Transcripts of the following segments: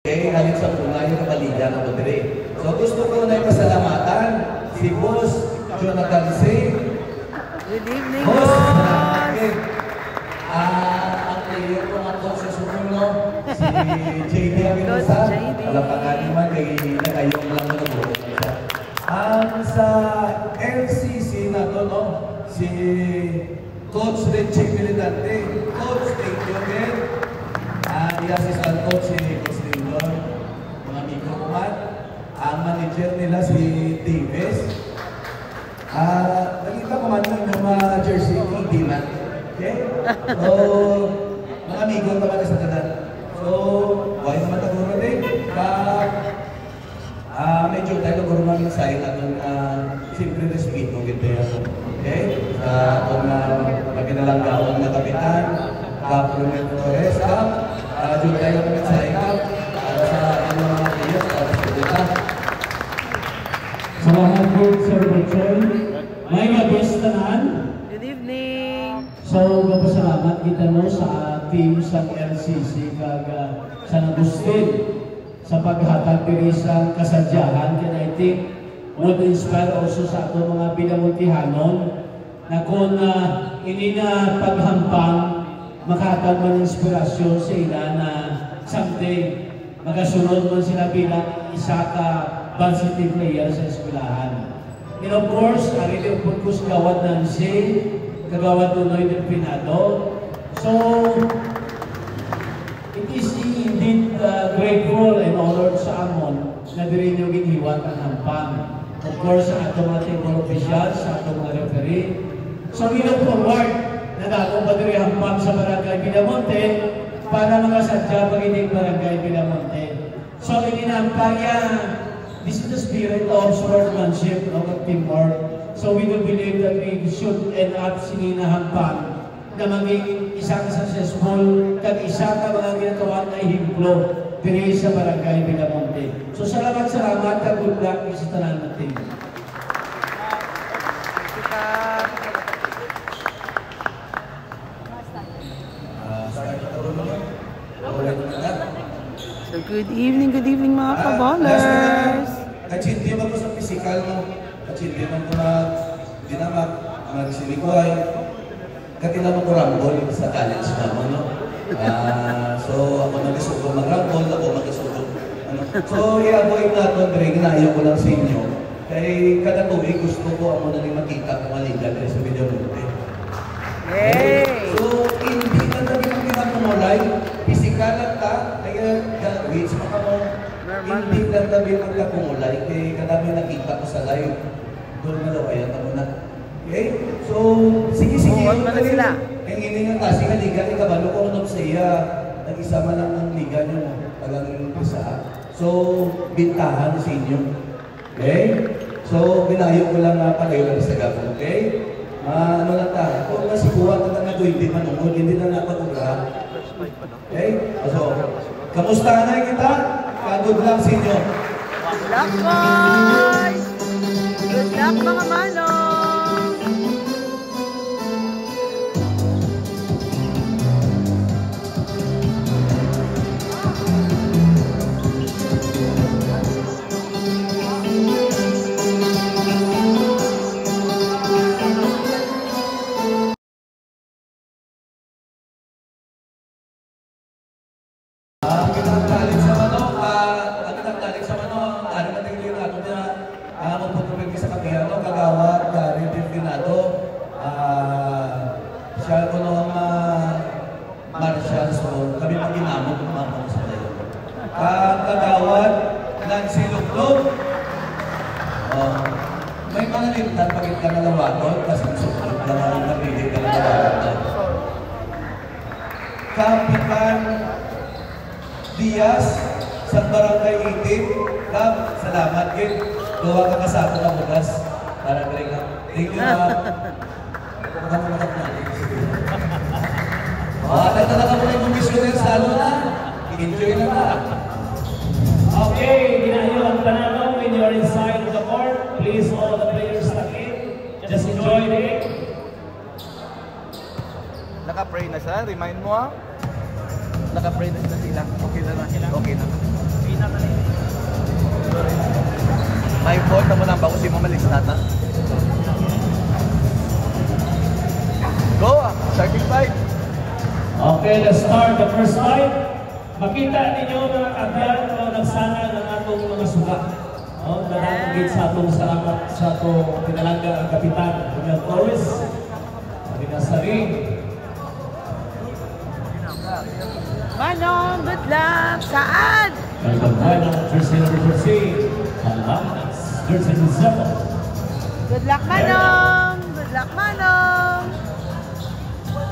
Okay, halit sa tunay yung kapaligan ng Madrid. So gusto ko na ipasalamatan si Boss Jonathan C. Good evening, Boss! Boss! Ang player ko nga po sa sumunod, si JD Aminosa. Alam pa nga naman, kayong lang na buhay. Sa LCC na to, no? Si Coach Richie Militante. Coach, thank you again. I-assistant coach si Coach Lindor, mga amigo ko man. Ang manager nila si Davis. Nakita ko man yung mga jersey hindi na. Okay? So, mga amigo naman sa kanan. So, buhay naman taguro din. Medyo tayo guro namin sa iyo natin simple respeto gito yan. Okay? Itong pagkinalanggaon na kapitan, Kapulungan Torres, Jun tayo namin sa iyo para sa mga players, para sa dita. Sa mga good Sir Richard, may mabestanan. Good evening! So, magpasalamat kita no sa team sa LCC kag San Agustin sa paghatag diri sa kasadyahan. And I think would inspire also sa ato mga pinamultihanon na kung ini na paghampang makatag man inspirasyon sa ila na someday magasunod man sila bilang isa ka varsity player sa eskwelahan. And of course, ari din po ko sa gawad ng kagawad Nonoy del Pinado. So, it is indeed grateful and honored sa amon na diri nyo giniwan ang hampang. Of course, sa atong mga team officials, sa atong mga referee. So, we look forward na gagawin pa diri hampang sa Barangay Pinamonte para mga sadya paginig Barangay Pinamonte. So, iginampang this is the spirit of sportsmanship, of teamwork. So, we do believe that we should end up sininahampang na maging isang successful kag isa ka mga ginagawa na himplo diri sa Barangay Pinamonte. So, salamat kag good luck sa tanan natin. So, good evening mga kaballers! Kachindi man ko sa physical mo. Kachindi man ko na dinamak, magsilikoy. Katilaman ko rambol sa college naman, no? So, ako nag-isugo mag-rambol, ako mag-isugo. So, i-avoid natin, pero ginayo ko lang sa inyo. Kaya kada tuwing gusto ko ako na rin makita kung maliga rin sa video natin. Yay! So, hindi na tabi ng pinakumulay. Physical lang ta, kaya gagawin sa mga mo. Hindi lang tabi ng pinakumulay, kaya kadami nakita ko sa live. Doon na daw, ayan ako na. Okay? So, sige. Huwag na sila. Ang hindi nga kasi nga liga, ikabalo ko nung sa iya. Nag-isama lang ng liga nyo. Tagang isa. So, bintahan sa inyo. Okay? So, binayo ko lang palayo lang sa gapon. Okay? Ano lang tayo? Kung nasiguan ka na hindi manungod, hindi na napag-ugra. Okay? So, kamusta na kita? Good luck sa inyo. Good luck, boys! Good luck, mga manong! May mga limtan pagit ka na lawaton kasi susunod na lang napili ka na lawaton. Kapitan Diaz sa Barangay 18. Kap, salamat kid. Gawa ka kasako na bukas. Para galing na. Thank you, Kap. Magandang natin. Nagtala ka muna yung commissioner sa ano na. Enjoy na na. Okay, ginayo ang panalo when you're inside the court. Please, all the players stuck in. Just enjoy the game. Naka-pray na siya, remind mo ha. Naka-pray na sila. Okay na. Okay na. Hold na mo na bago si mamalis nata. Go! Starting fight! Okay, let's start the first fight. Makita ninyo mga kabyan o nagsana ng atong mga suga. Nanatagit sa atong salamat sa atong pinalangga ang kapitan, William Torres. Pinasari. Manong, good luck! Saan? Welcome Manong, jersey number 13. Alamas, jersey number 7. Good luck, Manong! Good luck, Manong!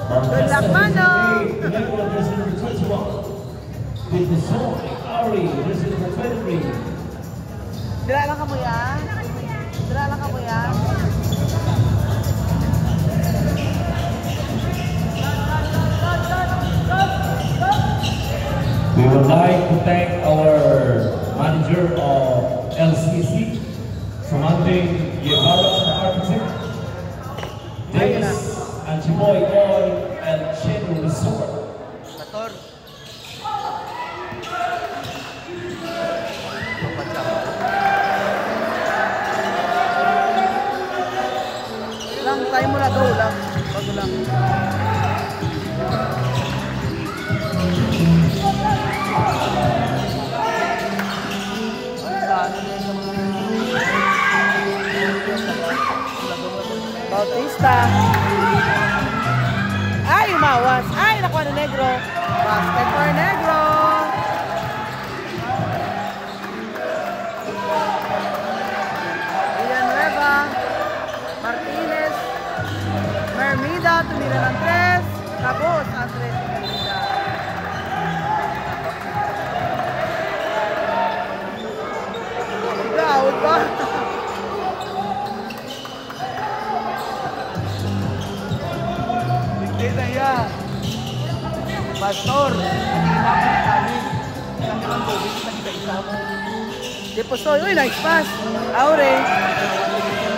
Good luck, Manong! Jersey number 21. Bitisoy, Ari, jersey number 23. Dira lang ka mo yan? Dira lang ka mo yan? We would like to thank our manager of LCC, Samantha Guevara, the architect, Dennis Anchimoy Oil, and Cheno Resort. Mator. Lang, tayo mo na go lang. Bago lang. Bautista. Ay, umawas. Ay, nakuha na negro. Basket for negro. Villanueva. Martinez. Mermida, tumira ng 3. Tapos, Andres Mermida. Ikaw, ba? Hindi na yan. Pastor, kanina ko na kami. Kami ang tubig, nagkaisa mo. Deposoy. Uy, nice pass. Aure.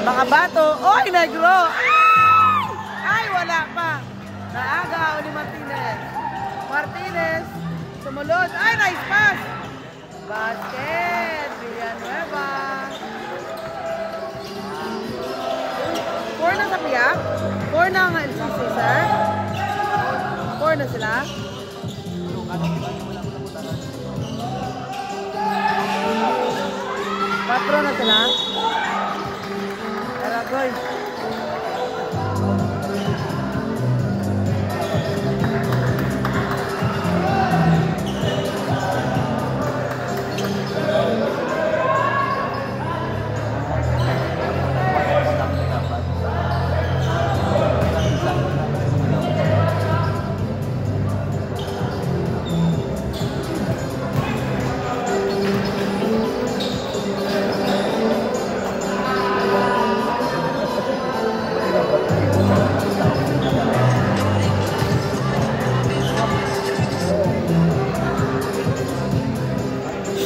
Makabato. Uy, negro. Ay! Ay, wala pa. Naaga ni Martinez. Martinez. Sumulod. Ay, nice pass. Basket. Villanueva. 4 na sa piyak. 4 na ang LCC, sir. 4 na sila. 4 na sila. Aragoy.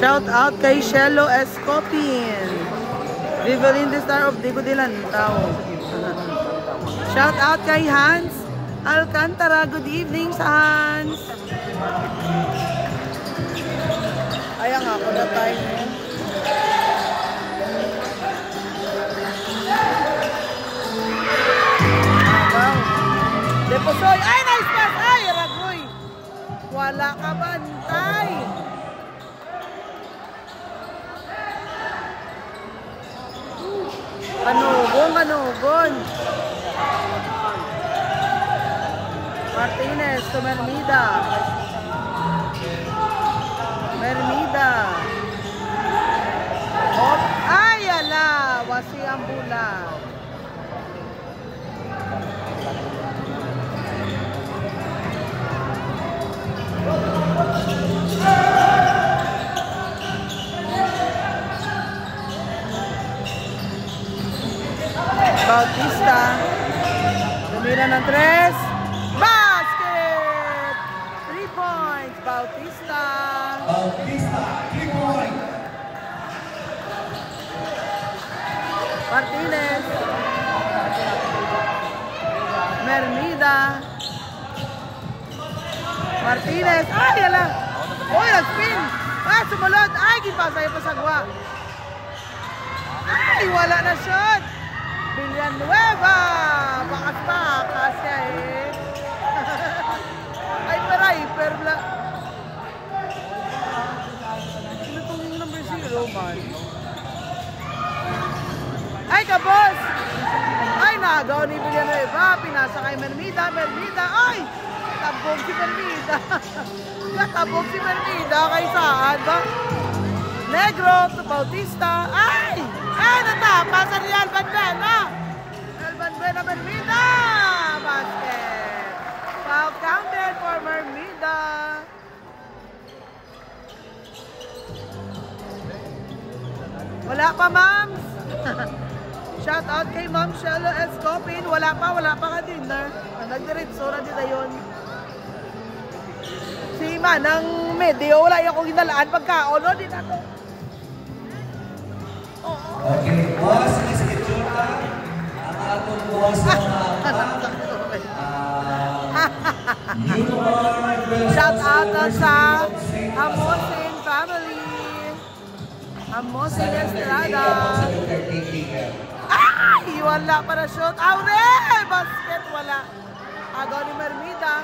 Shout out kay Shelo Escopin. Vivalin the Star of Digo de Lantao. Shout out kay Hans Alcantara. Good evening sa Hans. Ayan nga, ako na tayo. Wow. Deposoy. Ay, nice pass. Ay, Ragoy. Wala ka bantay. Kanugon. Martinez to Mermida. Hop. Ay, ala. Wasi ang bula. Bautista. Tumira ng 3. Basket! 3 points. Bautista. Bautista, 3 point. Martinez. Mermida. Martinez. Ay, ala. Uy, nag-spin. Ay, sumunod. Ay, gipasay pa sagwa. Ay, wala na shot! Villanueva! Bakas-bakas siya eh. Ay, hyper bla. Ano itong number 0 man? Ay, kabos! Ay, nagaw ni Villanueva. Pinasa kay Mermida. Mermida, ay! Tabog si Mermida. Tabog si Mermida. Kay saan ba? Negro to Bautista. Ay! Ay, natapa sa Real Banbena. Real Banbena, Mermida. Basket. Foul counted for Mermida. Wala pa, ma'ams. Shout out kay Ma'am Shelo Escopin. Wala pa ka dinner. Nagdiretso na din na yun. Si Manang Medio, wala yung akong ginalaan pagkaon. No, di na to. Okay, boss, schedule ka. Ang atong boss na shout out sa Amosin family. Amosin Estrada. Ay! Wala para shoot. Aure! Basket wala. Agaw ni Mermida.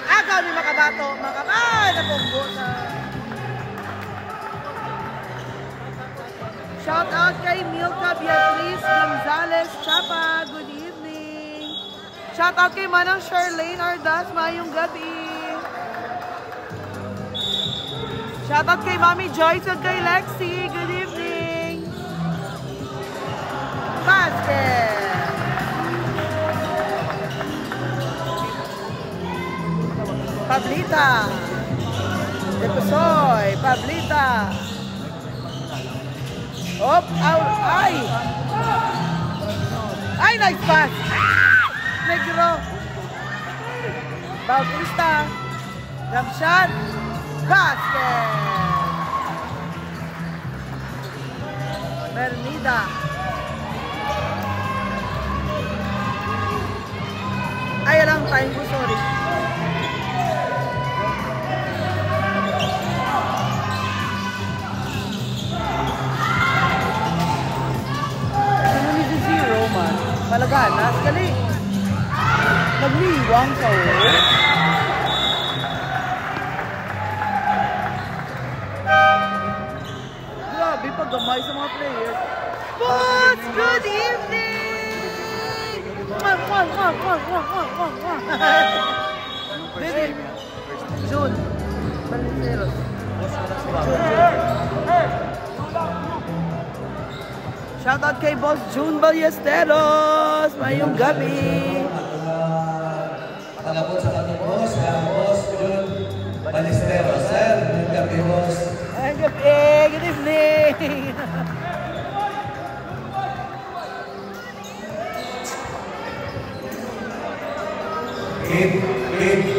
Agaw ni Makabato. Ay! Napunggo na. Shout out kay Milka Beatriz Gonzalez Chapa. Good evening. Shout out kay Manang Charlene Ardas. Mayong gabi. Shout out kay Mami Joyce at kay Lexi. Good evening. Basket. Pablita. Deposoy. Pablita. Op, out, ay! Ay, nice pass! Ah! Negro! Bautista! Jump shot! Basket! Mermida! Ay, alang time ko, sorry. Malaganas, gali. Nagliwang sa ulo. Grabe, paggamay sa mga players. Boss, good evening! Baby. June. Baliceros. Shoutout kay Boss June Ballesteros. Mayong gabi. Patagapon sa ating boss, Boss June Ballesteros. Sir, mayong gabi, boss. Mayong gabi. Good evening.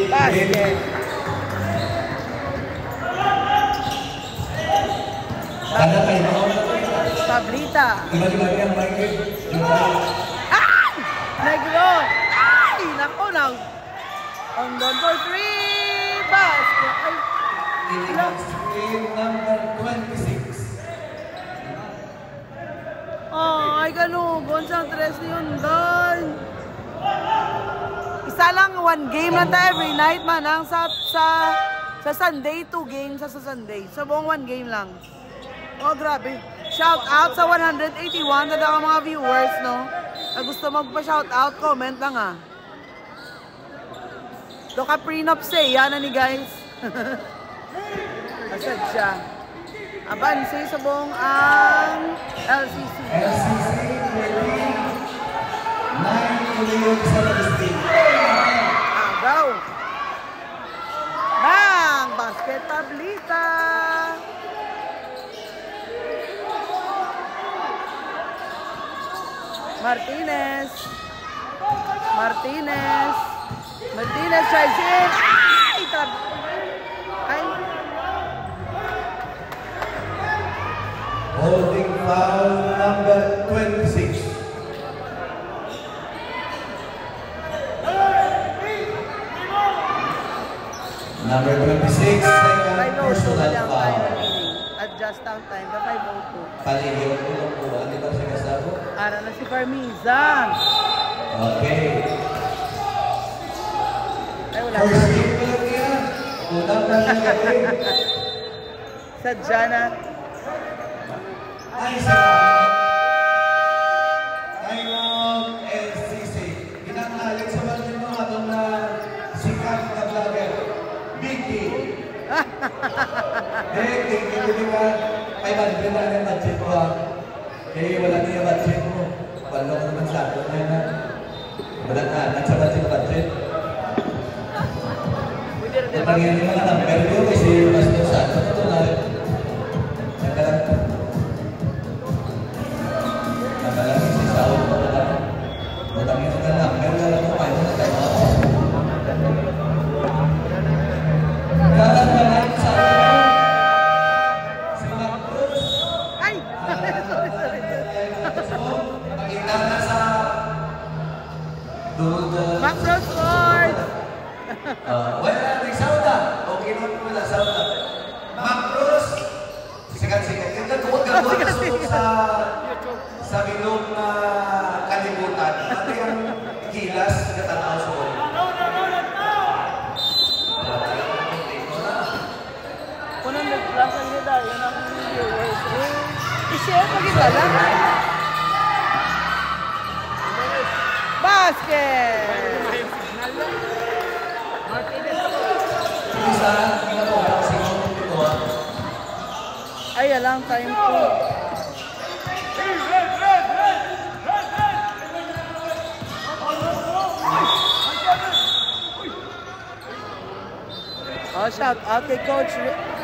Basket. Kada kayo. Pablita. Iba-iba yan, Mikey. Ah! Negro. Ay! Nako na. On doon for 3. Basket. Ay. Ilang. Screen number 26. Oh, ay ganugon sa 3 yun doon. Isa lang, 1 game lang tayo every night, manang. Sa Sunday, 2 games sa Sunday. So, buong 1 game lang. Oh, grabe. Shout out sa 181 na daw mga viewers, no? Na gusto magpa-shout out, comment lang ah. Doka prenup say, yan na ni guys. Asad siya. Aban, say sa buong ang LCC. LCC, 9 ulit sa listing. Agaw. Bang! Basket Pablita. Martinez. Martinez tries in. Ay! Ay! Holding foul number 26. Number 26, second personal foul. Adjust basta ang time, the 5:02. Paliyo ko lang po. Ano ba siya kasabo? Ara na si Parmizan. Okay. Ay, wala First na. game ko lang yan. Unang lang yan. Sadya na. Ay, sa ngayong LCC. Ginangalit sa mga nyo atong na sikat na vlogger. Vicky. Hindi ka. May budget na rin budget ko. Wala niya budget mo. Wala ko naman sa ato na yun. Wala na. Nasa budget. Pagpagyan yung mga number ko kasi mas doon sa ato ito na nagalang si Saul mo na lang. Butangin mo na number na lang mo kayo na tayo. Kalang malang sa ato. Si Mac Cruz. Ay! Pakita na sa Mac Cruz Ford! wala natin sauda. Okay naman po na sauda. Mac Cruz. Sikat-sikat. Ito huwag gagawin na sunod sa bilog na kalibutan. Pati ang gilas katanaw sa ulo. Unang nagplasan niya dahil yun ang viewers. I-share pag isa lang. Basket! Isa, hindi na po. Siguro ito ha. Ay, alang time po. Oh, shout out kay Coach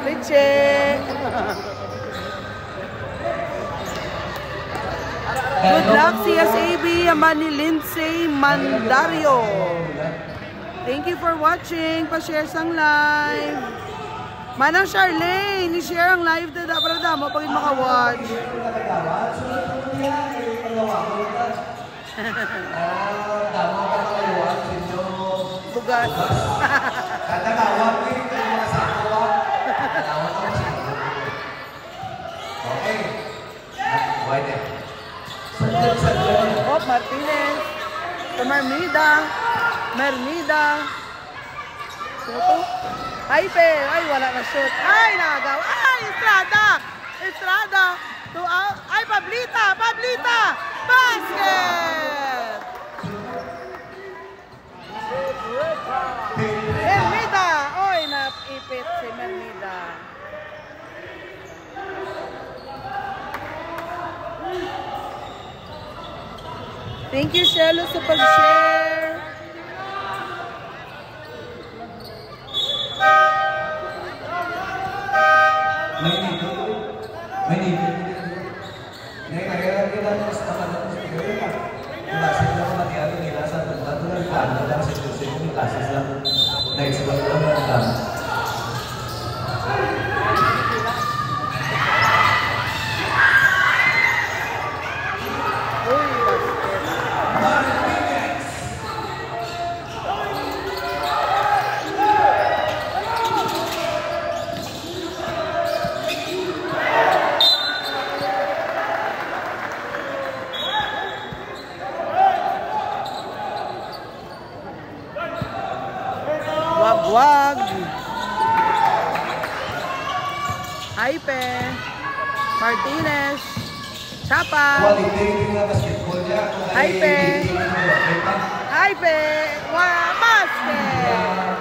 Richie. Good luck, CSAB, yaman ni Lindsay Mandario. Thank you for watching. Pa-share sang live. Manang Charlene, i-share ang live na para damo pag maka-watch. Bugas. Katagawag ko yung mga sakuwa. Okay. Pwede. Oh, Martinez. Mermida. Sino to? Hype. Ay, wala na shoot. Ay, nakagawa. Ay, Estrada. Ay, Pablita. Basket! Mermida. Oy, naipit si Mermida. Thank you, Shelo, sa pag-share. May nito. Ngayon, kita mo sa tapat ng speaker ka. Klases lang matiyado nila sa tapat ng plano lang sa susunod yung klases lang. Na-explore lang ang plano. Wag. Hype. Martinez. Chapa. Quality na basketball niya. Hype. Basket.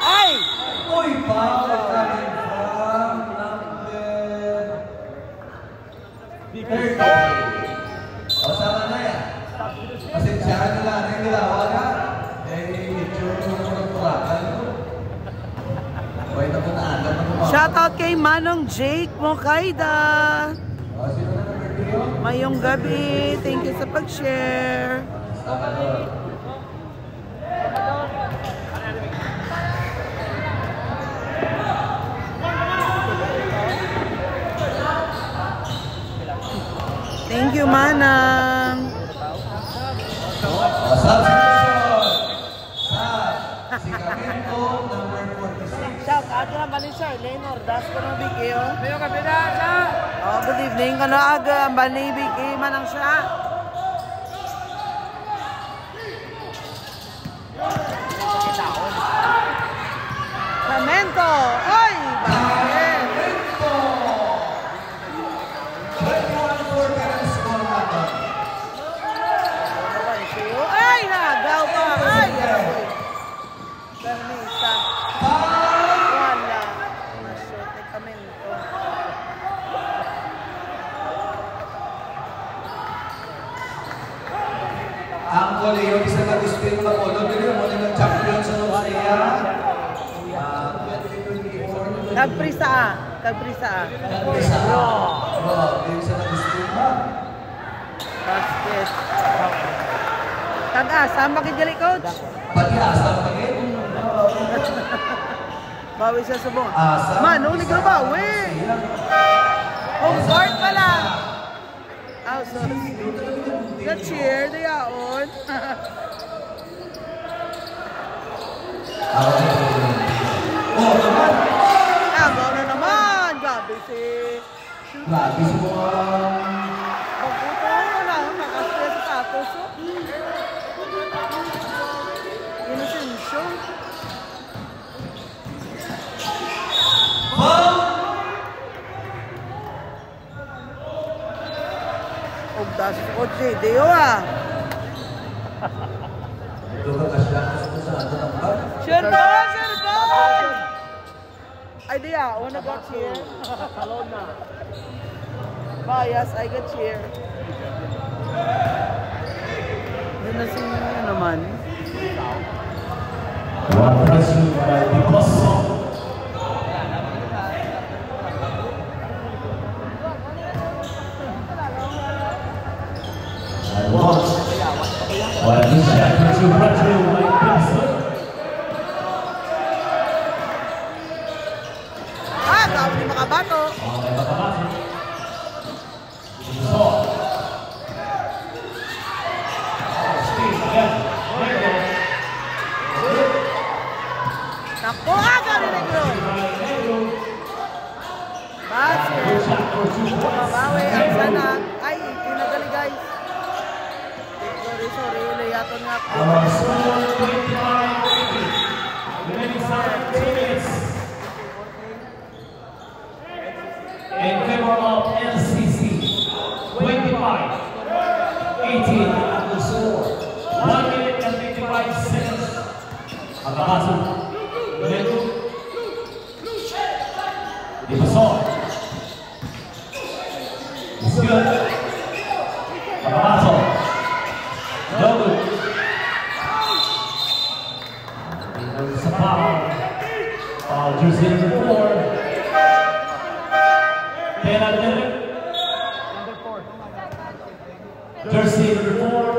Ay! Uy, foul coming from number 30. O, sama na yan. Pasensyahan nila na yung ginawa ka. Medyo turakan. Buhay na po na agad na kumawa. Shoutout kay Manong Jake Mokaida. O, sino na number 3? Mayong gabi. Thank you sa pag-share. Thank you, Manang. Substitution. Charlene Ordas ko ng Biki, oh. Mayo ka pinasa. Oh, good evening. Kano aga, ang bani Biki, manang siya. Samento! Ay! Bakit? Ay! Nagaw pa! Ay! Permisa. Wala. Nashoot ni Samento. Ang Coleo, isa na dispute na polo. Dili mo na champion sa Australia. Kagprisa. Kagprisa. Kagprisa. Oo, isa na dispute na. Basket. Kag-asa, makidili coach? Pati asa pa rin. Bawi sa subong. Asa. Man, unig na bawi. Home court pala. Oh, sorry. Ka-cheer, dayaon. Oh, naman. Agaw na naman. Gabi si... Grabe si mga... Pagputo mo lang, nakasya sa tapos. Inosensyo. Ogdas ko JD, ah. Ito ka kasya sa ato ng bag. Sherban! Sherban! Ay, di ah. Una got cheer. Salon na. Bias, I got cheer. Hindi na siya naman. One person by Picasso. And one. Well, this shot to Brazil by Picasso. Ah, tawag ni Makabato. Okay, Makabato. Picasso. Steve again. Naku, galing na yun. Basket. Mabawi ang sana. Ay, tinagali guys. Sorry. Layaton nga po. Our score 25-80. Remaining time 2 minutes. In favor of LCC, 25-18 at the score. 1 minute and 55 seconds. Makabato. Lento. Dipasol. It's good. Makabato. No good. There's a foul. Jersey number 4. Penalty. Jersey number 4.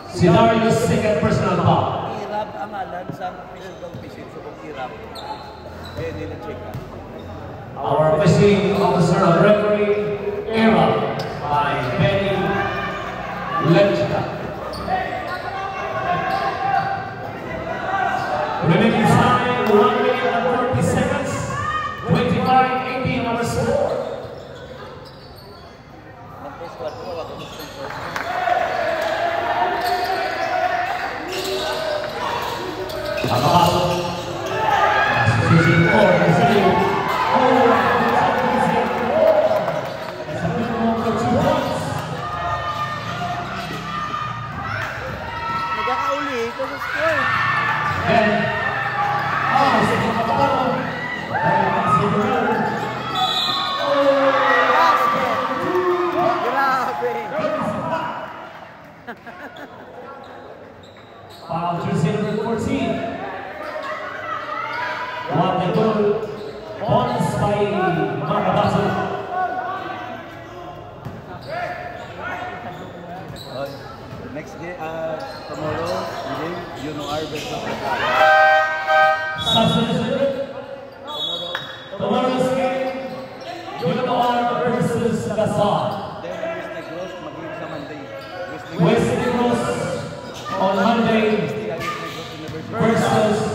Scenario's second personal foul. Irap ang alam sa physical visit sa Irap. Eh, nila check. Our officiating officer of referee, Era by Benny Lechka. Remaining time 1 minute and 40 seconds. 25-18 our score. Mag-first quarter, wala ko mag-first quarter. Makabato. Association 4 is here. Nagkakauli ko sa score. Then, sige Makabato. Basket. Grabe. Foul jersey number 14. One the goal. Bonus by Makabato. Next day, tomorrow, game, UNOR versus Qatar. Substitution. Tomorrow's game, UNOR versus Qatar. Then, West Negros, mag-game sa Monday. West Negros on Monday West Negros University. versus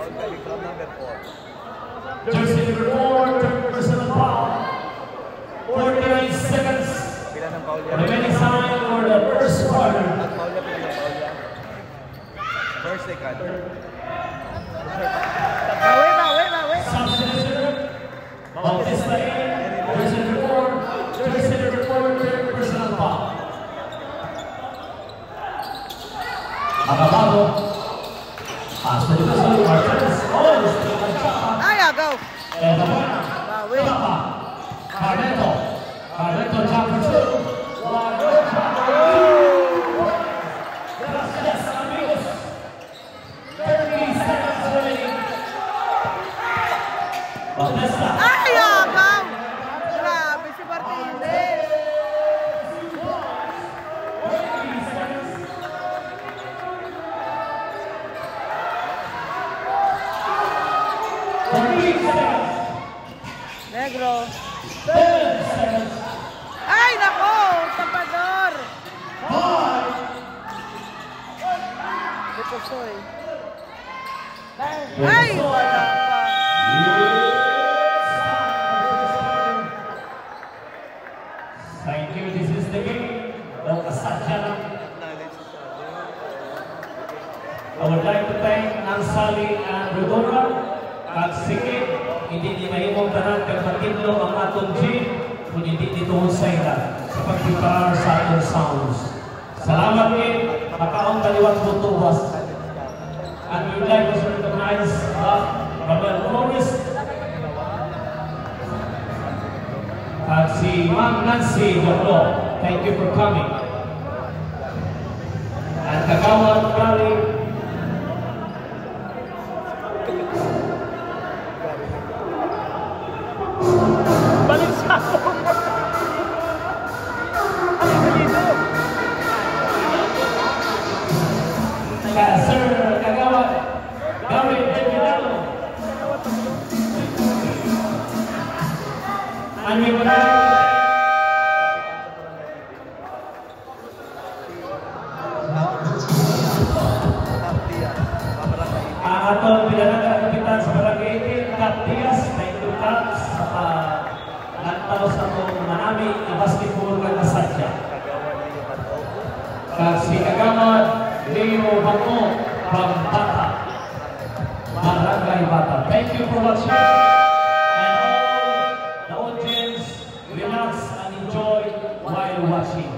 foul coming from number 4. Jersey number 4, third personal foul. 49 seconds. Pila ng foul yan? Remaining time for the first quarter. Ang foul niya, pila ng foul yan? First, second. Bawi. Substitution. Bautista in. Jersey number 4. Jersey number 4, third personal foul. Acabado. Hasta dito sa Martinez. Oh, Steven Chapa. Ay, agaw. And the winner, Bawi. Chapa. Carneto. Carneto Chapa 2. Gracias, amigos. 30 seconds remaining. Bautista. Ay, agaw. Grabe si Martinez. 30 seconds. Negro. 10 seconds. Ay, nako. Tapador. 5. Bukosoy. Ay, wala pa. Thank you. This is the game. Del Casadja. I would like to thank Ansali and Rodora. Kag sige, hindi ni mahimong tanan kag matindlo ang atong gym kung hindi dito sa ila sa pagpiparar sa atong sounds. Salamat din, makaong kaliwat butuwas. And we would like to recognize Ramel Morris at si Ma'am Nancy Jablo. Thank you for coming. And Kagawad Gary. Sir Kagawad Gary Delgado. And we would like atong pinanang kapitan sa Barangay 18, Cap Diaz, thank you Cap sa lantaw sa itong manami na basketball ng Casadja. Si Kagawad Leo Bango, Bambata, Barangay Bata. Thank you for watching. And all the audience, relax and enjoy while watching.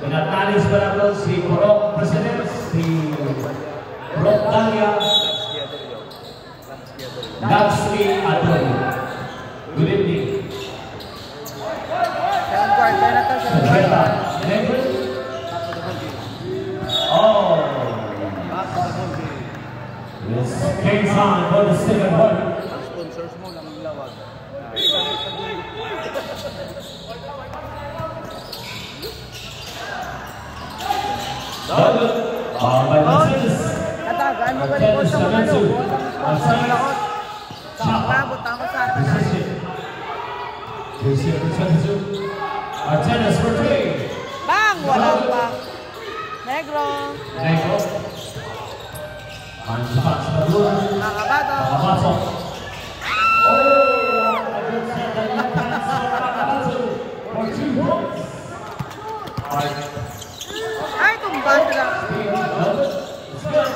Pinatalis pa na ito si Korok President, si Rob Dalia, Laxmi Adoy. Good evening. Second quarter na to. Secreta, Negro. Oh. Yes, King's on for the second quarter. Ang sponsors mo lang lawag. By Martinez. Katagaan mo ba rin po sa mga loob? Martinez. Chapa. Butang ko sa atin. Jersey number 22. Martinez for 3. Bang! Walang bang. Negro. Negro. Anjapan sa Padura. Makabato. Makabato. Oh! A good set that left hand for Makabato for 2 points. Ay, tumba sila. It's good.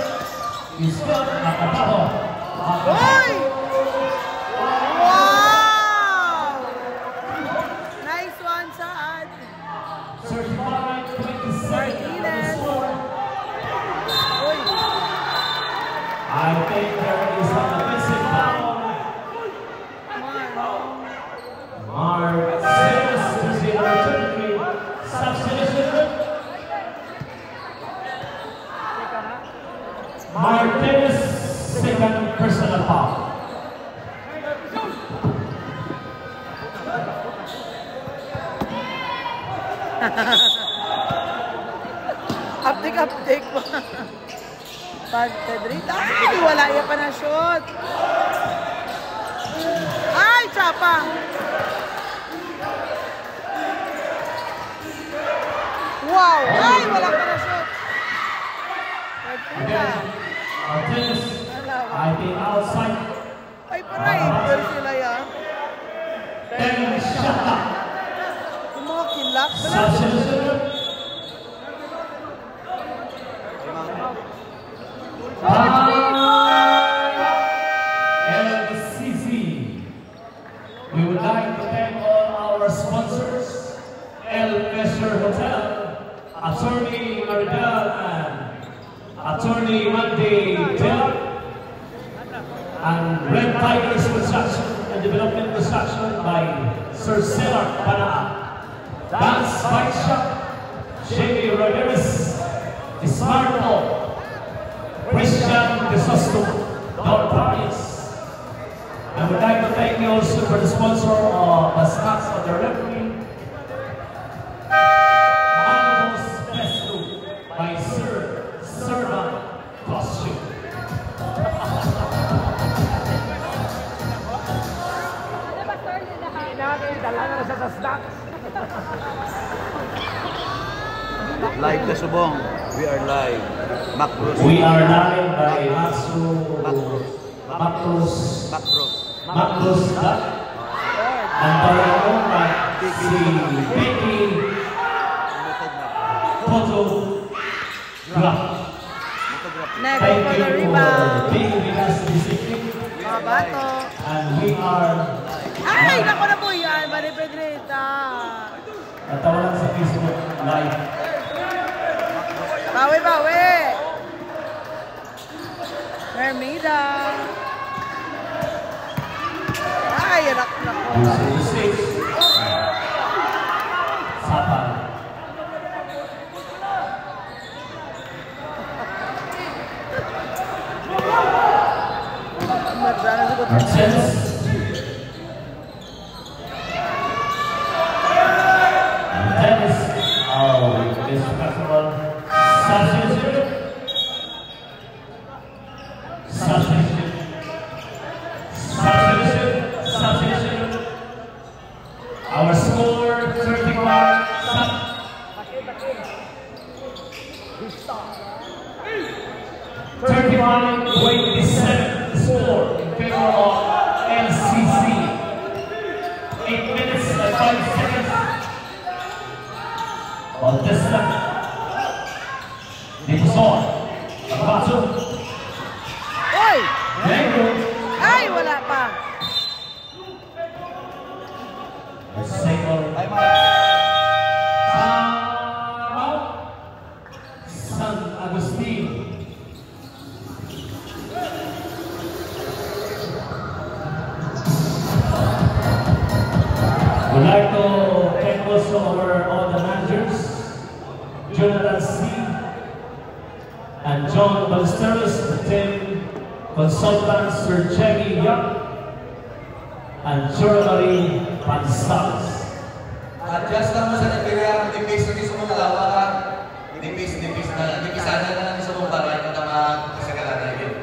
It's good. Makabato. Uy! Wow! Nice one, Saad. Certified 27. Martinez. Uy! I think there is an offensive foul. Martinez is the opportunity. Substitution. Martinez, second personal foul. Uptik pa. Pag Pedrita. Ay, wala yan pa na shoot. Ay, Chapa. Wow. Ay, wala pa na shoot. Again, Ortiz, I think outside. Ay, pa-rider sila yan. Then shot. Yung mga kilak. Substitution. LCC. We would like to thank all our sponsors, El Messer Hotel, Attorney Maridel and Attorney Monday Taylor, and Red Tigers Construction and Development Construction by Sir Cesar Panaa, Dance Bike Shop, Jamie Ramirez, Smartphone, Christian Desosto, Don Paris. I would like to thank you also for the sponsor of the snacks of the referee, Mango's Pesto by Sir Servan Costume. Live na subong. We are live. Macros. We are live by Macros. Ang bayang by si Becky Photograph. Nego Thank for the you for rebound. being with us this evening. Mga bato. And we are Ay, naku na po yan. Mari Pedrita. natawalan sa Facebook Live. Bawi, bawi. Hermida. Ay, anak na po. Sapan. Marjana sa Marcels. Dennis. Oh, this festival. Substitution. Our score 31. 31-27 score in favor of LCC. 8 minutes and 5 seconds. On this lap. Dipusor. Pagpasok. Oy! Negro. Ay, wala pa. Single. Ay, mga. San Agustin. We'd like to thank also all the managers, Jonathan C. and John Ballesteros, the team consultants, Sir Cheggy Young and Jordan Pansalas. Adjust lang mo sa nagpira, nipis na gusto mong lawa ka. Nipis na, nipisana na lang gusto mong baray na kasagalan na yun.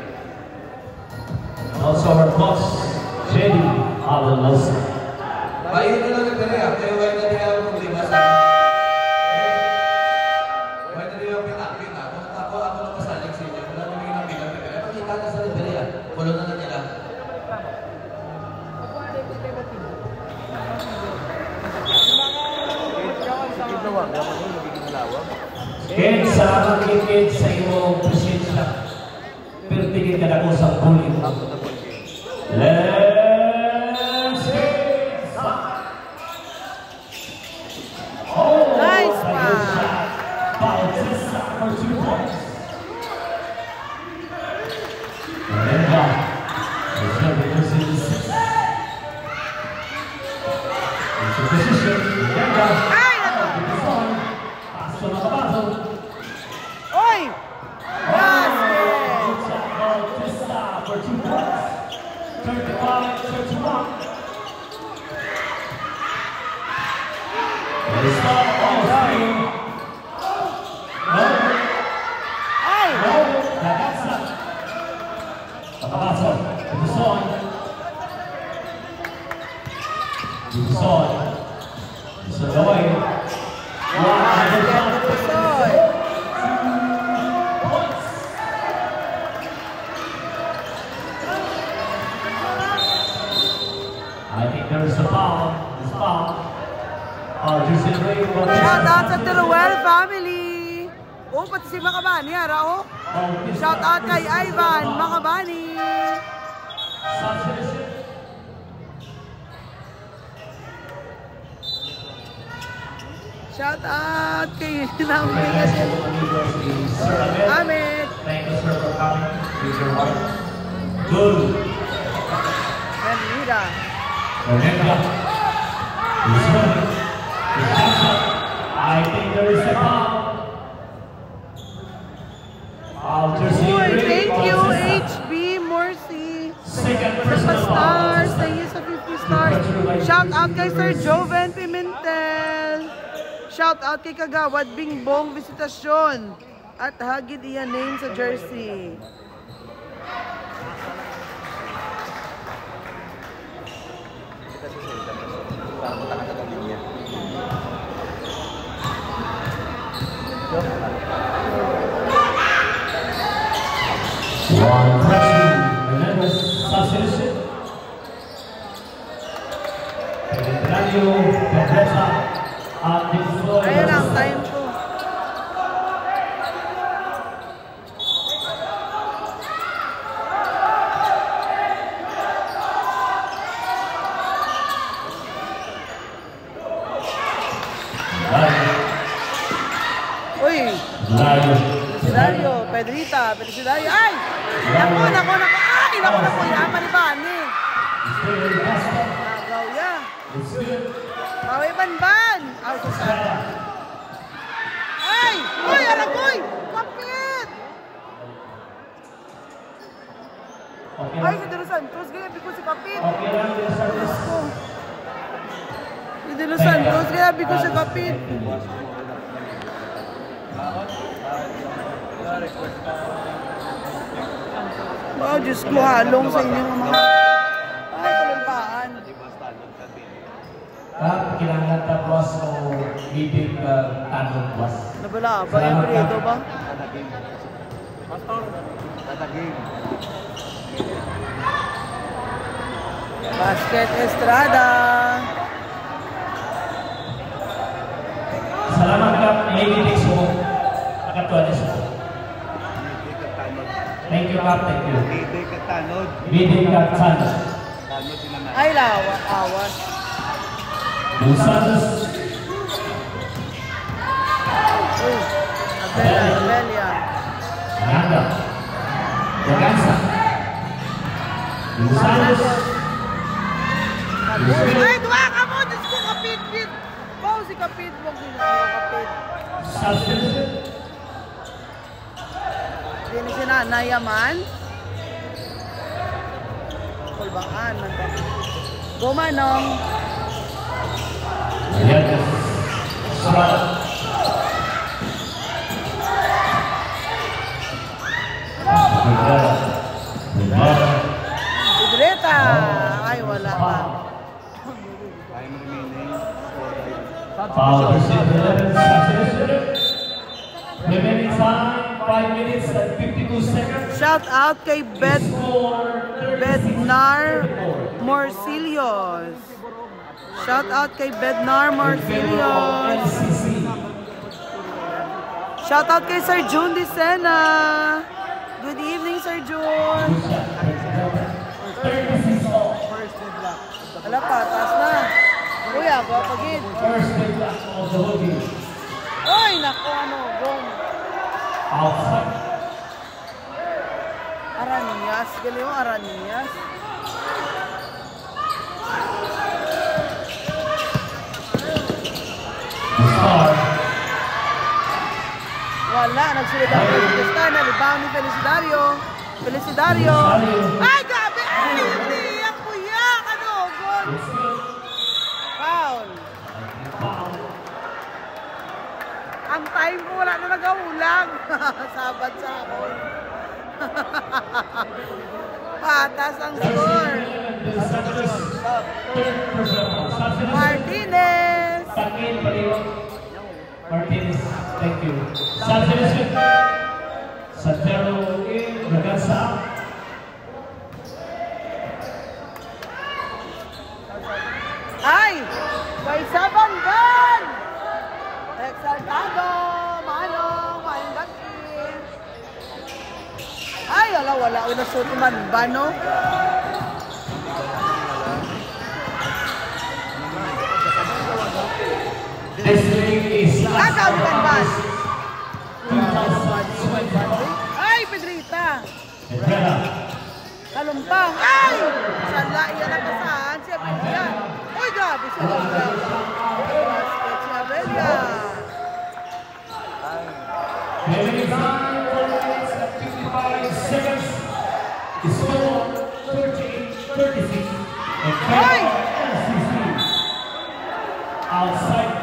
Also our boss, Jenny Abelosa. Bayin na lang nagpira, pero wala na din ako problema sa... Wala na din ako pinapin ako. Ako lang pasalig sa inyo. Wala namin nabilang nagpira. Pakita na sa nagpira. Kulong na nila. Ken, salamat kikid sa iyong presensya. Pero tingin ka na ko sa bulit. Let's get oh, Nice pass. Bautista for 2 points. Remember, it's not because it's a position. Remember, Ay, naku. pass to Nakabato. Oy! Basket! Bautista for 2 points. 35-31. They start all three. No. Ay! No. Nagasa. Nakabato. Ibuson. Ibuson. Ibuson gawin. Basket! Pusoy! si Makabani, ha, Rao? Shout out kay Ivan Makabani. Shout out kay Amit. Thank you, sir, for coming. Use your heart. Good. Renira. I think there is a foul. Uy, thank you, HB Morsi. Second Sa personal stars, thank you sa 50 stars. Shout out kay Sir Joven Pimentel. Shout out kay Kagawad Bingbong Visitasyon. At hagid iya name sa jersey. One pressure, and then was substitution. Pedro Pedresa at the floor. Ayun ang time ko. Uy! Presidario, Pedrita, Presidario. Ay! Nako! Ay! Nako! Yaman ni Bani. Nagaw ya. Pawi Banban. Ay, susana. Ay! Uy! Aragoy! Kapit! Ay, si De Los Santos. Grabe ko si Kapit. Diyos ko. Si De Los Santos. Grabe ko si Kapit. Oh, Diyos ko, halong sa inyong mga... Ay, kalumpaan. Kailangan tapos o bibig tanong was. Nabala ba yung burrito ba? Basket Estrada. Salamat ka, naibigay sa mo. Nakatuwa niya sa mo. Thank you, Kap. Thank you. Biding ka tanod. Ay, lawa, awas. Los Santos. Uy, Abelia. Nanda. Jagansa. Los Santos. Ay, duwa ka mo! Diyos ko, kapit-pit! Wow, si kapit. Huwag ginagawa kapit. Substitution. Hindi si Nanay Yaman. Kulbangan. Gumanong. Ayan. Sarap. Idreta. Ay, wala pa. Foul received 11 substitution. Remaining time 5 minutes and 52 seconds. Shout out kay Score 36-34. Bednar Morcillos. Shout out kay Bednar Morcillos. Shout out kay Sir June Dicena. Good evening, Sir June. 36 all. Wala pa, taas na. Kuya, papagid. First big block of the Hokies. Oy, naku, ano, gong. Outside. Aranias, galing yung Aranias. The star. Wala, nagsulod ang Felicitar, nalibaw ni Felicidario. Felicidario. Ay, grabe! Ay, hindi! Ang kuya! Ano, gong? It's good. Foul. Foul. Ang time ko wala na nagaulang. Sabat sa ako. Patas ang score. Martinez. Martinez, thank you. Substitution. Santero in Ragansa. Ay! May sabanggan! Exaltado! Manong! Manong ka, wala ko na shoot man ba, no? This ring is Kakaw man ba? 2025. Ay, Pedrita! Pedrera. Kalumpang! Ay! Sala, iyan ang kasahan siya, Pedrita. Uy, grabe siya. Basket siya, Belia. Measuring time, 4 minutes and 55 seconds. Score 38-36. And Ay! LCC outside.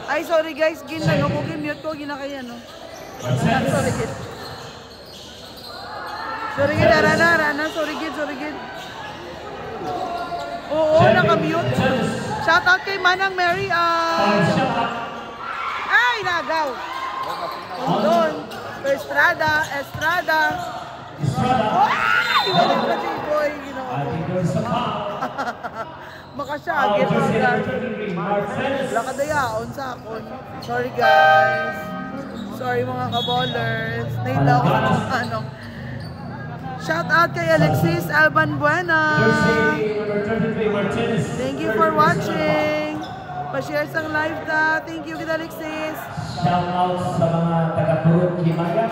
Ay, sorry guys, ginano ko, gin-mute ko, ginakaya, no? Sorry, gid. Sorry, gid, Rana, sorry, gid. Oo, naka-mute. Shoutout kay Manang Mary, ay, nagaw. Doon, Estrada. Ay, wala ka si boy, you know. Baka siya, agad agad. Wala ka dayaon sa akon. Sorry guys. Sorry mga kaballers. Nahilaw ko ng ano. Shout out kay Alexis Alban Buena. Thank you for watching. Pa-share sa live ka. Thank you kay Alexis. Shout out sa mga taga-Purok Himaya.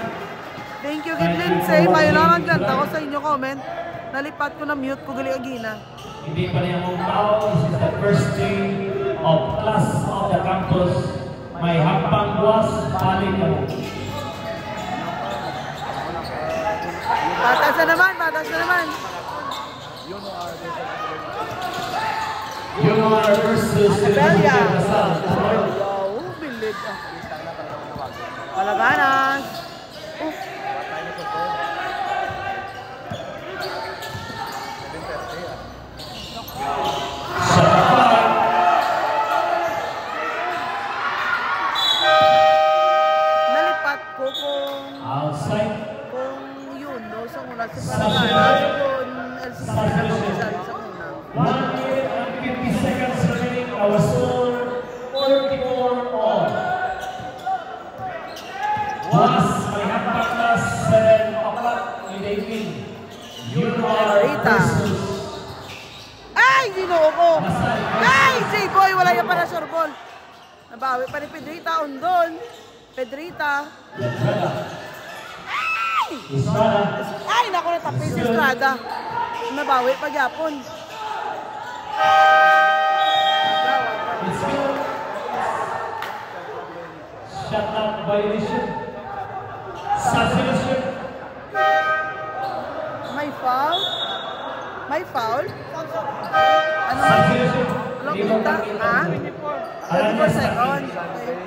Thank you kay Lindsay. Mayo lang ang ganda ko sa inyo comment. Nalipat ko na mute ko gali agina. Hindi pa niya mong tao. This is the first day of class of the campus. May hampang buwas, balik mo. Patas na naman. Yunor versus Belia. Wow, bilig ah. Palaganas. Nalipat ko kung yun, no? Sa muna si Palaganas, kung LCC na mag-isali sa muna. 1 minute and 50 seconds remaining. Our score 44 all. Buwas, may hampang class 7 o'clock in the evening. Yunor versus Ay, ginoo ko! Ay, J-Boy, wala yan para sorbol. Nabawi pa ni Pedrita, undon. Pedrita. Ay, naku, natapis si Estrada. Nabawi pa gyapon. Shut up violation. Substitution. May foul? Ano? Substitution. Walang kita? Ha? 24 seconds. Okay.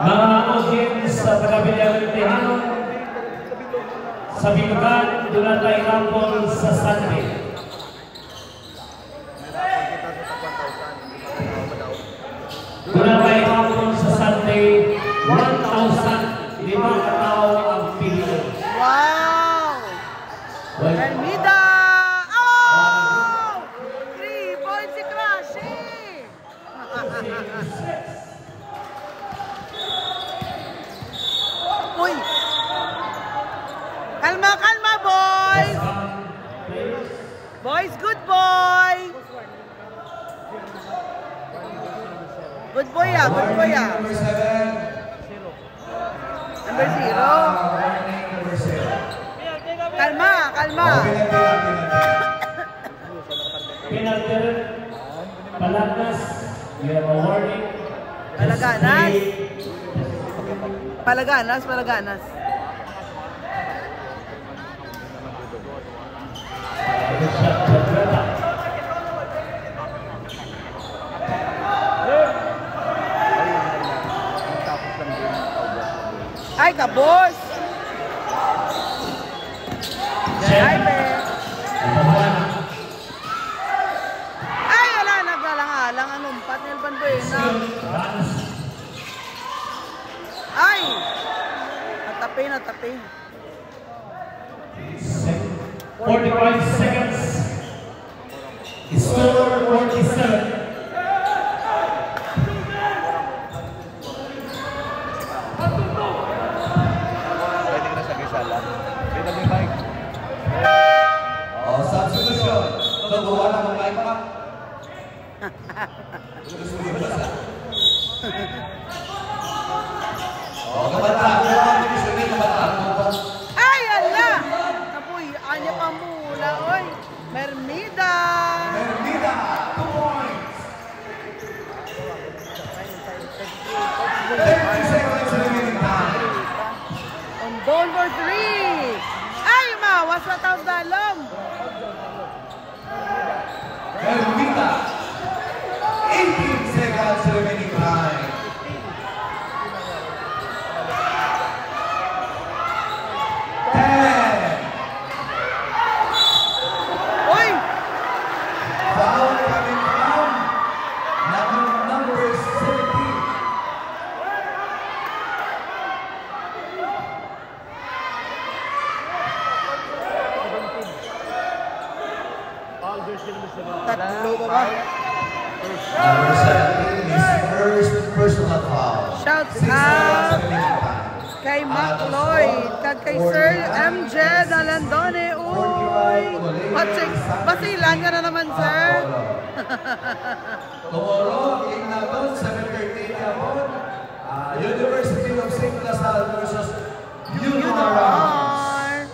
Mga audience sa Pagkabilang Tejano, sa Bilugan, doon tayo rampol sa Sunday. Doon tayo rampol sa Sunday, 1,000 limang katao ang pilihan. Wow! Hermida! Oh! 3 points si Crashy! Uy! Kalma, boys! Boys, good boy! Good boy ah. Number 7. Number 0. Number 0. Kalma. Penalty, Palagnas, you have a warning. Palaganas. Ay, kabos! Ay, wala, naglalang-alang ang umpat ni Alban Buena. Ay! Natapi. 45 seconds. Score 47. Substitution. Gawa na ng mic pa. Ay, ala! Napoy, anya pa mula, oy. Hermida! 2 points. 30 seconds remaining time. On ball for 3! Ay, lawas na taos dalom. Ermita. 18 seconds remaining time. 10. Uy! Foul coming from number 17. Tatlo ba ba? Number 17 is first personal foul. Shout 6 seconds out remaining time. kay Mac Lloyd, kag kay Sir MJ Dalandone. Uy! Basilan ka na naman, sir. Tomorrow, game natin, 7:30 hapon. University of St. Lasal versus UNOR.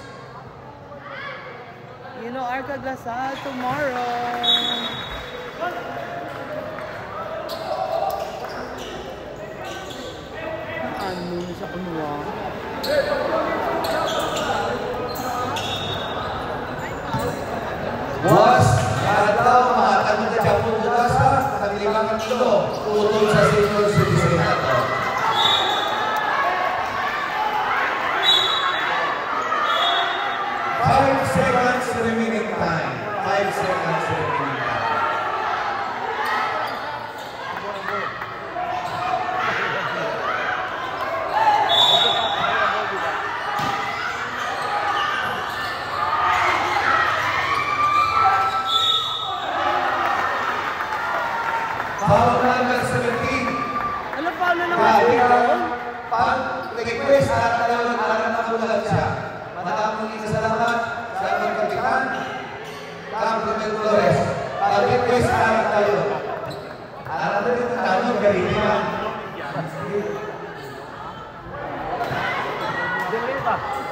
UNOR kag Lasal tomorrow. Ano sa kunwa? Was, kadaw, matanong na dyan po bukas ha, kaglimangan ito, utol sa senior citizen nato. Five seconds remaining time. 5 seconds remaining time. Foul number 17. Ano pa na naman yun? Pag-request na tayo ng alam na bulag siya. Matamang isasalamat sa aming kapitan, Camp Flores. Pag-request na tayo. Alam na rin ang tanong, galing na.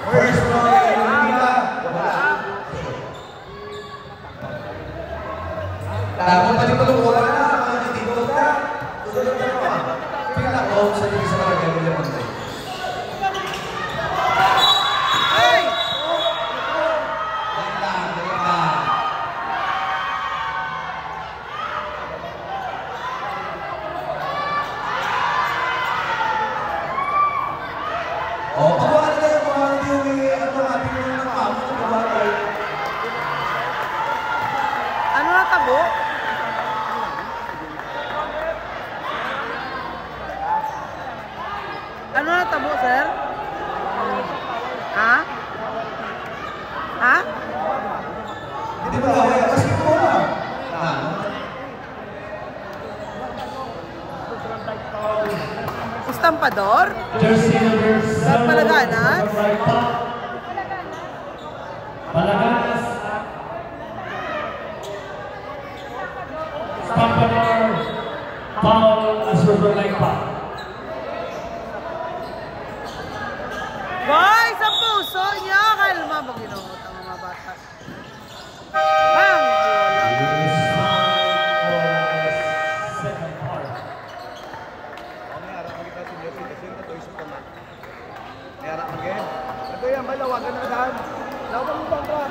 First one, Ermita. Wala. Tapos pa rin wala na. Oh, sa dito sa mga gano'n yung mga. Ay! Oh, pagawaan na yung ating mga mamo na pagawaan. Ano na tabo? Ano na tabo, sir? Ha? Ha? Hindi ba kaya kasi po ba? Estampador? Jersey number 7. Palaganas? Palaganas. Estampador. Paul Azurdo Laipa. Boy, sa puso niya! Kalma, pag ginungot ang mga bata. Bang! Ito yan, malawagan na daan. Lawag mo bang ba?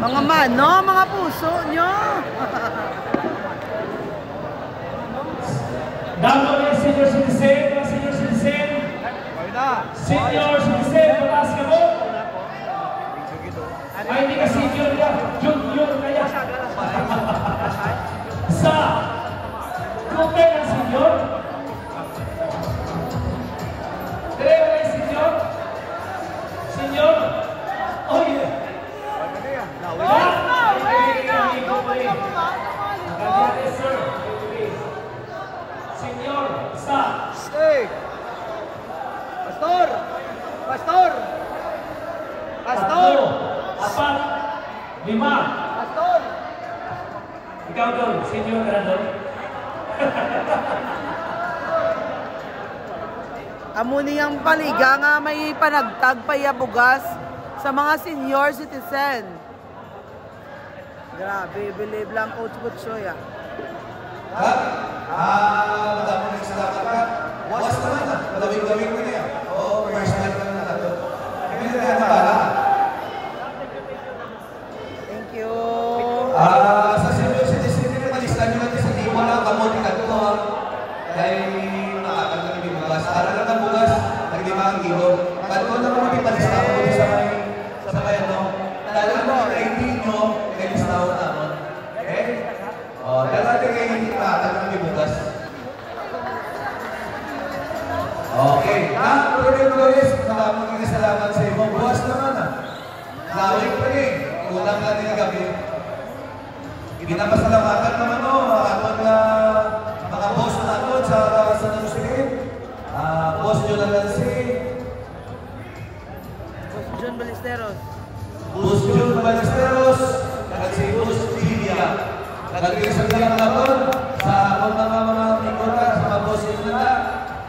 Mga mano, mga puso niyo! Damo ng senior citizen, mga senior citizen. Senior citizen, mataas ka mo. Ay, hindi ka senior ka. Junior kaya. Sa Kumpay ng senior. Dere ba yung senior? Senior? Oh, yeah. Sir. Senior, stop. Stay! Pastor! Pastor! Pastor! Apat. 5. Pastor! Ikaw doon, senior ka na doon. Amo niyang paliga nga may panagtag payabugas sa mga senior citizen. Grabe, believe lang Coach Butchoy ah. Madaming salamat ka. Bukas naman na. Gawin ko na yan. Oo, first time na na ito. Kami na kaya nabala. Thank you. Sa senior citizen, malistan nyo natin sa di mo lang kamuti ka ito. Dahil nakakagawin yung bukas. Para lang ang bukas, nag-5 kilo. Kanto na mo ipalista ko sa may ano. Dahil mo, na-18 nyo, kayo sa tao naman. Okay? Dahil natin kayo hindi nakakagawin yung bukas. Okay. Program Glorious, maraming salamat sa iyo. Bukas naman Lawig pa rin. Unang natin gabi. Pinapasalamatan naman aton na mga boss natin sa Nusirin. Boss Jonathan C. Boss John Ballesteros. Boss John Ballesteros. At si Boss Lidia. Nag-iisang lang naman sa mga ikota, sa mga boss nila.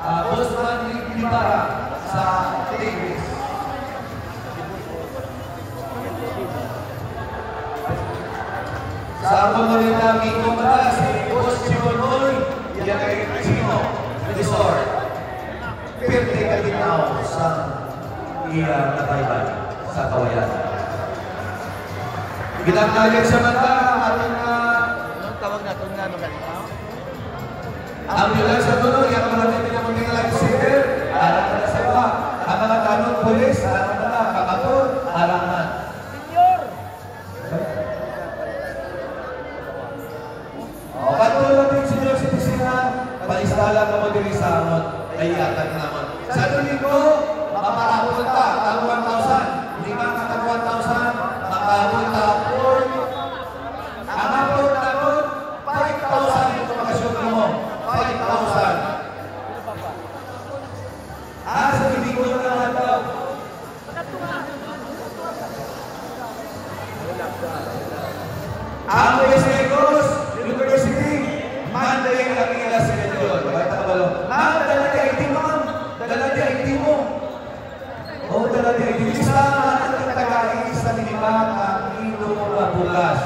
Boss Manny Libara sa Davis. Sa ako na rin namin kumata si Boss Chibonoy, yan ay Chino Resort. Pwede ka ginaw sa Natayban, sa Kawayan. Ginagalit sa mata ating Anong tawag na ito nga nung ambulance sa tulong, yung mga natin na munting life-saver, harap na sa iba. Ang mga tanong pulis, harap na, kakapon, harap na. Senior! Katulad natin, senior citizen na, palistala ka mo din sa amon, ay yatan naman. Sa tuloy ko, maparapon ka, tag 1,000. Hindi ka tag 1,000, makahapon ka, ang hapon na ko, 5,000 yung makasyon mo. 5,000. Sa hindi ko na nataw. Ang Westmegos University, Monday ang ila sa medyon. Bakit ka balo? Ma'am, dala di ID mo, ma'am. Dala di ID mo. Dala di ID mo. Isa ang tagay sa minimang ang ilo na bulas.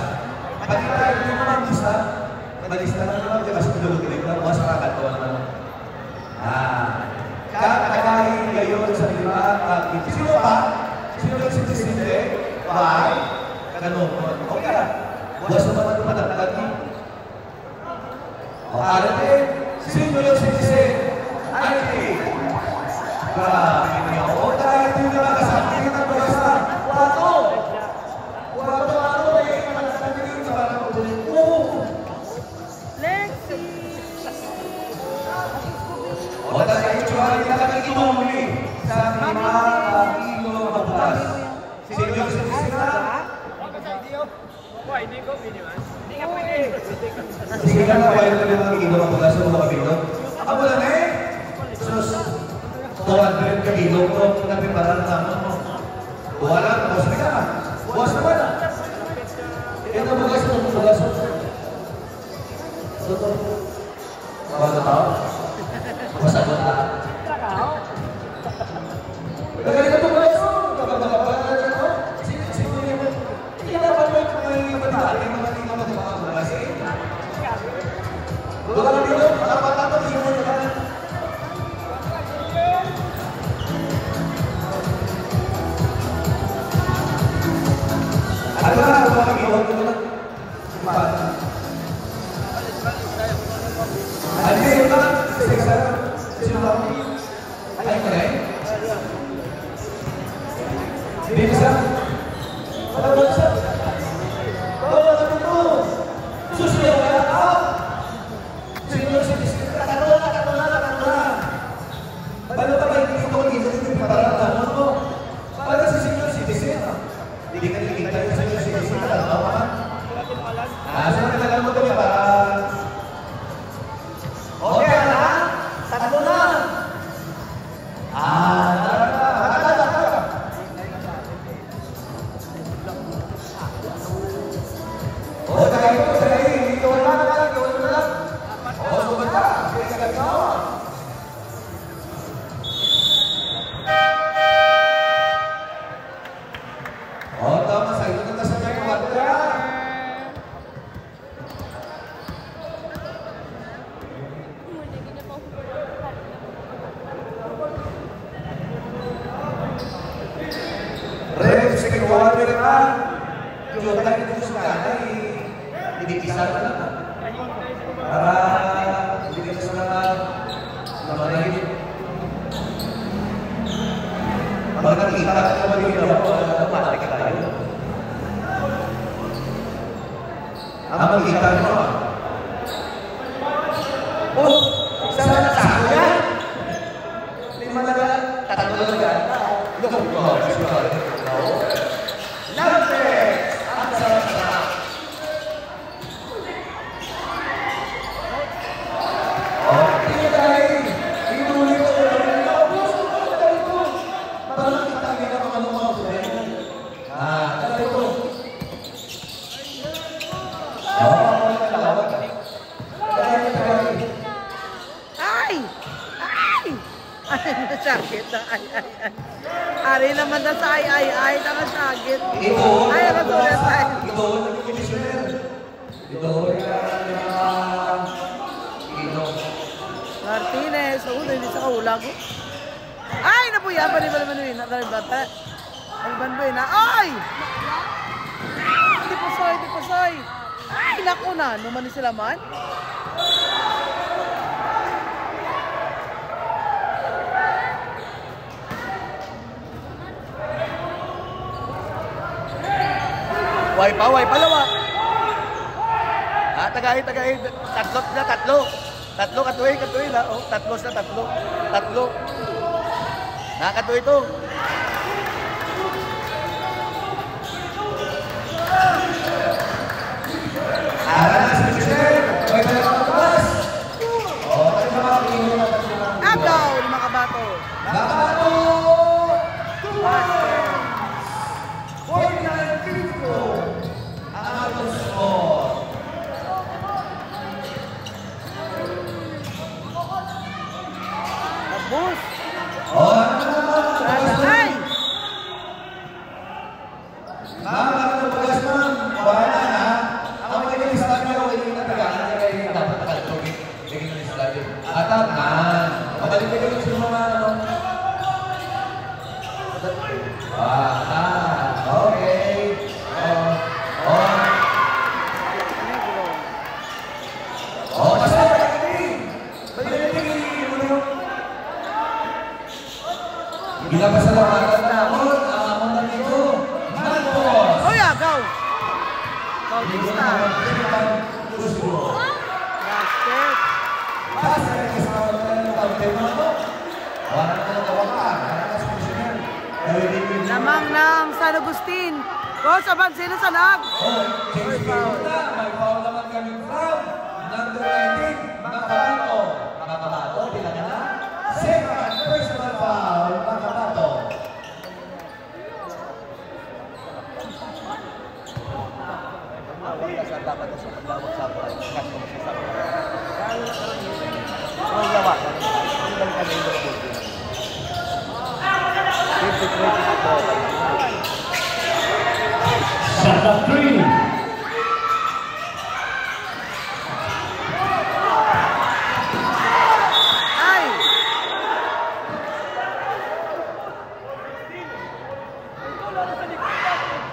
Pati tayo mo, ma'am, isa. Malista na naman, kasi pinulog-ilig na, mga sarakat ko naman. Kakagahin ngayon sa lima at sino pa? Sino yung citizen eh? Why? Ganun. Okay na. Buwas naman ito matatagal niyo. Arate, sino yung citizen? Arate. Grabe niyo. Dahil ito yung nakasama kita ng buwas na. Wato! Eh, nakasama sa parang mabulit. Dahil ito yung nakakikimuli sa lima kilo mabutas. Sino yung citizen na? Sige ka na, kaya ito yung mga kilo mabutas sa mga kilo. Ako lang sus, 200 kilo ko, napiparan naman mo. Wala, buwas na ka. Buwas naman na. Ito bugas mo, bugas mo. Ito. Bago tao? Masagot na. Nagaling na ito bukas mo. Kapag-kapag na ito. Sino niya mo? Hindi dapat mo yung matali mga tingnan mo mga bukas eh. Doon ka dito, dapat nato, hindi mo nyo ka. Ano na, mga iwan ko na. Ano yun na? Sino lang? Ay, ka rin? Dito siya? Ano ba siya? Wala ka dito! Susiyaw ka na! Sino si Disney? Katula! Paano ka ba hindi ko hindi parang ano mo? Paano si Senior Citizen? Hindi ka nakikita yung Senior Citizen na tama ka? Saan ka lang mo ito para... Okay na? Tatlo na! kawan mereka jutaan itu sudah dipisah kan? Para hindi ka naman lagi. Pag nakita ka naman dito, matik tayo. Ang makita mo. Oh, isa na sa akin. Lima na ba? Tatlo na ba? Look, Lampes! Ang sarap-sarap! Oh, tingnan tayo! Inulit ko na rin ako! Parang kitagin na mga mga friend. Tala ito! Ay! Ay! Ay, nasakit na. Ay. Ari naman na sa ay, nakasagit. Ito! Ay, nakasulat tayo. Ito! Nag-commissioner! Ito! Ito! Martinez, ako hindi sa kaulang ko. Ay, napuya pa rin ba naman yun? Nakalibata. Ang bandoy na. Ay! Di pasoy. Ay, naku na. Naman sila man. Way pa lawa. Tagay. Tatlo katuloy na. Oh, tatlo. Nakatuloy ito. Agaw, lima kabato. Tapos. Ay! Pinapasalamatan namin ang amon na nito. Marcos! Oh, yeah, go! Bautista. Basket. Lamang ng San Agustin. Coach, abang sino sa nag? May foul naman kami from number 19, Makabato. Makabato, bilang na. Second personal foul, Makabato. Dapat sa paglawag sa buhay. Kasi kung siya sa buhay. Ang yawa. Ang balik ka na yung buhay. 50-20 Shot of 3. Ay!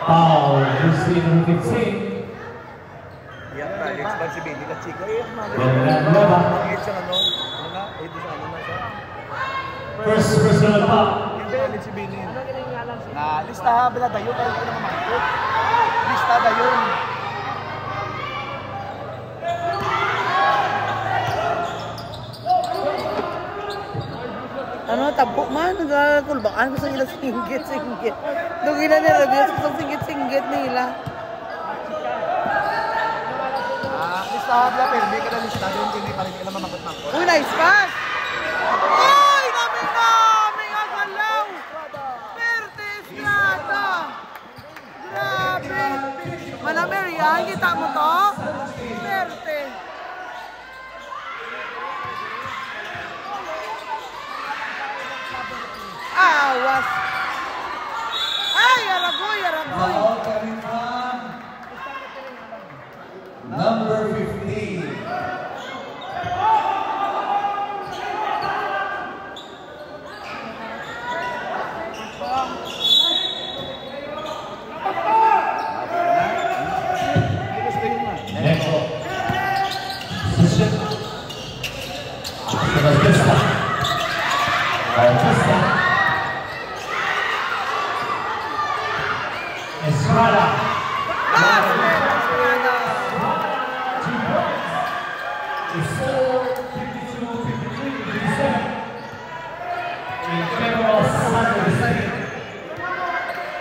Foul, Lucy number 15. Yan na, expand si Billy ka chika. Ganda ba? Ang sa ano? Ano nga? Ito sa ano na siya. First personal foul. Yan si Billy. Na listahan bila dayon tayo ko naman makikot. Lista dayon. Ano, tabok man, nagkulbakan ko sa ila singgit. Nung ila nila, bilas ko sa singgit nila. Listahan bila pero hindi ka na lista doon hindi pa rin ka naman makot-makot. Uy, nice pass! Uy, namin agalaw! Perte Estrada! Grabe! Manamerian, kita mo to? Perte! Awas! Ay, aragoy! Foul coming from number 15.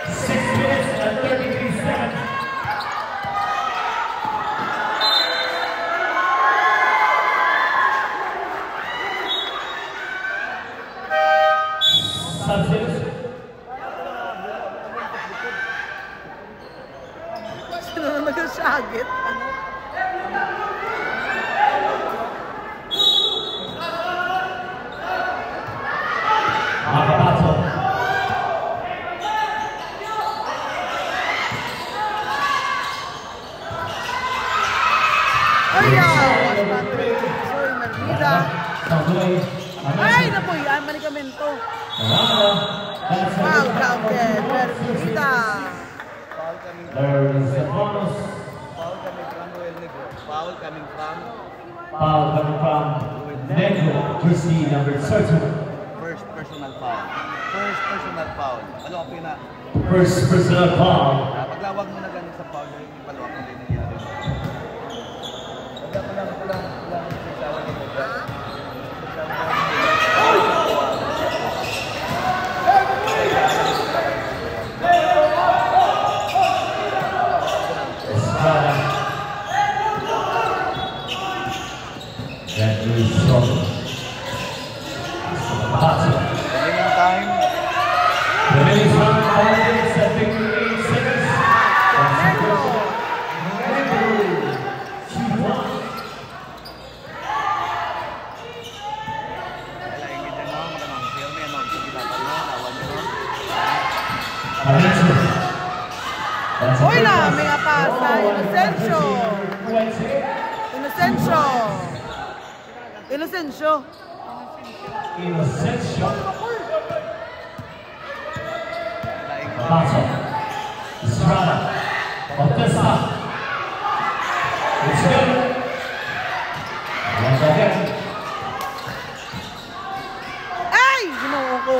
6 minutes and 33 seconds. Substitute. Sino na nag-shagit? Makabato. Ay, Soy Mermida. Ay, napoy, ay, manikamento. Foul counted, Mermida. There is a bonus. Foul coming from Foul coming from Negro, jersey number 30. first personal foul. First personal foul. Ano ang First personal foul. paglawag mo na ganun sa foul, yung ipalawag mo din nangyari. Estrada. That is from Bato. Remaining time. Remaining time 5 minutes and 58 seconds. Uy na, may apasa. Inocencio. Inocencio. Inocencio. Inocencio. Bato. Estrada. Bautista. It's good. Once again. Ay! Ginoo ko.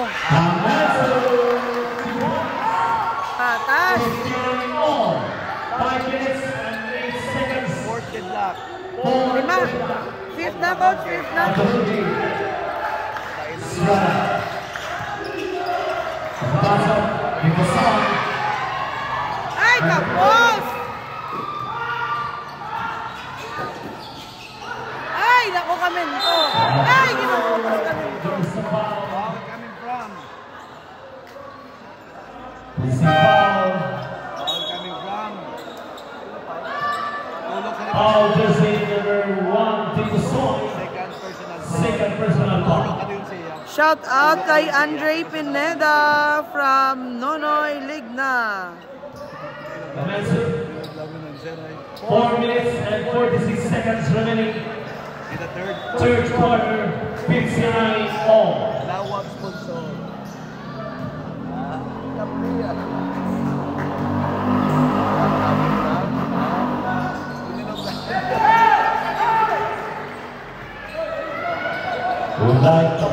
Patay. 5 minutes and 8 seconds. Fourth deadlock. Lima. Fifth na, coach. Fifth na. Estrada. Bato. Nicholson. Ay, tapos! Ay, naku kamento. Ay, ginoo ko sa kamento. Foul coming from. Foul. Foul coming from. Tulog sa Foul jersey number 1, Nicholson. second personal foul. Second personal Tulog foul. ka din siya. Shout out kay Andre Pineda from Nonoy Ligna. Commencing. 4 4 minutes and 46 seconds remaining. in the third. Third quarter, 59 all. Lawak sponsor. Kapriya. We would like to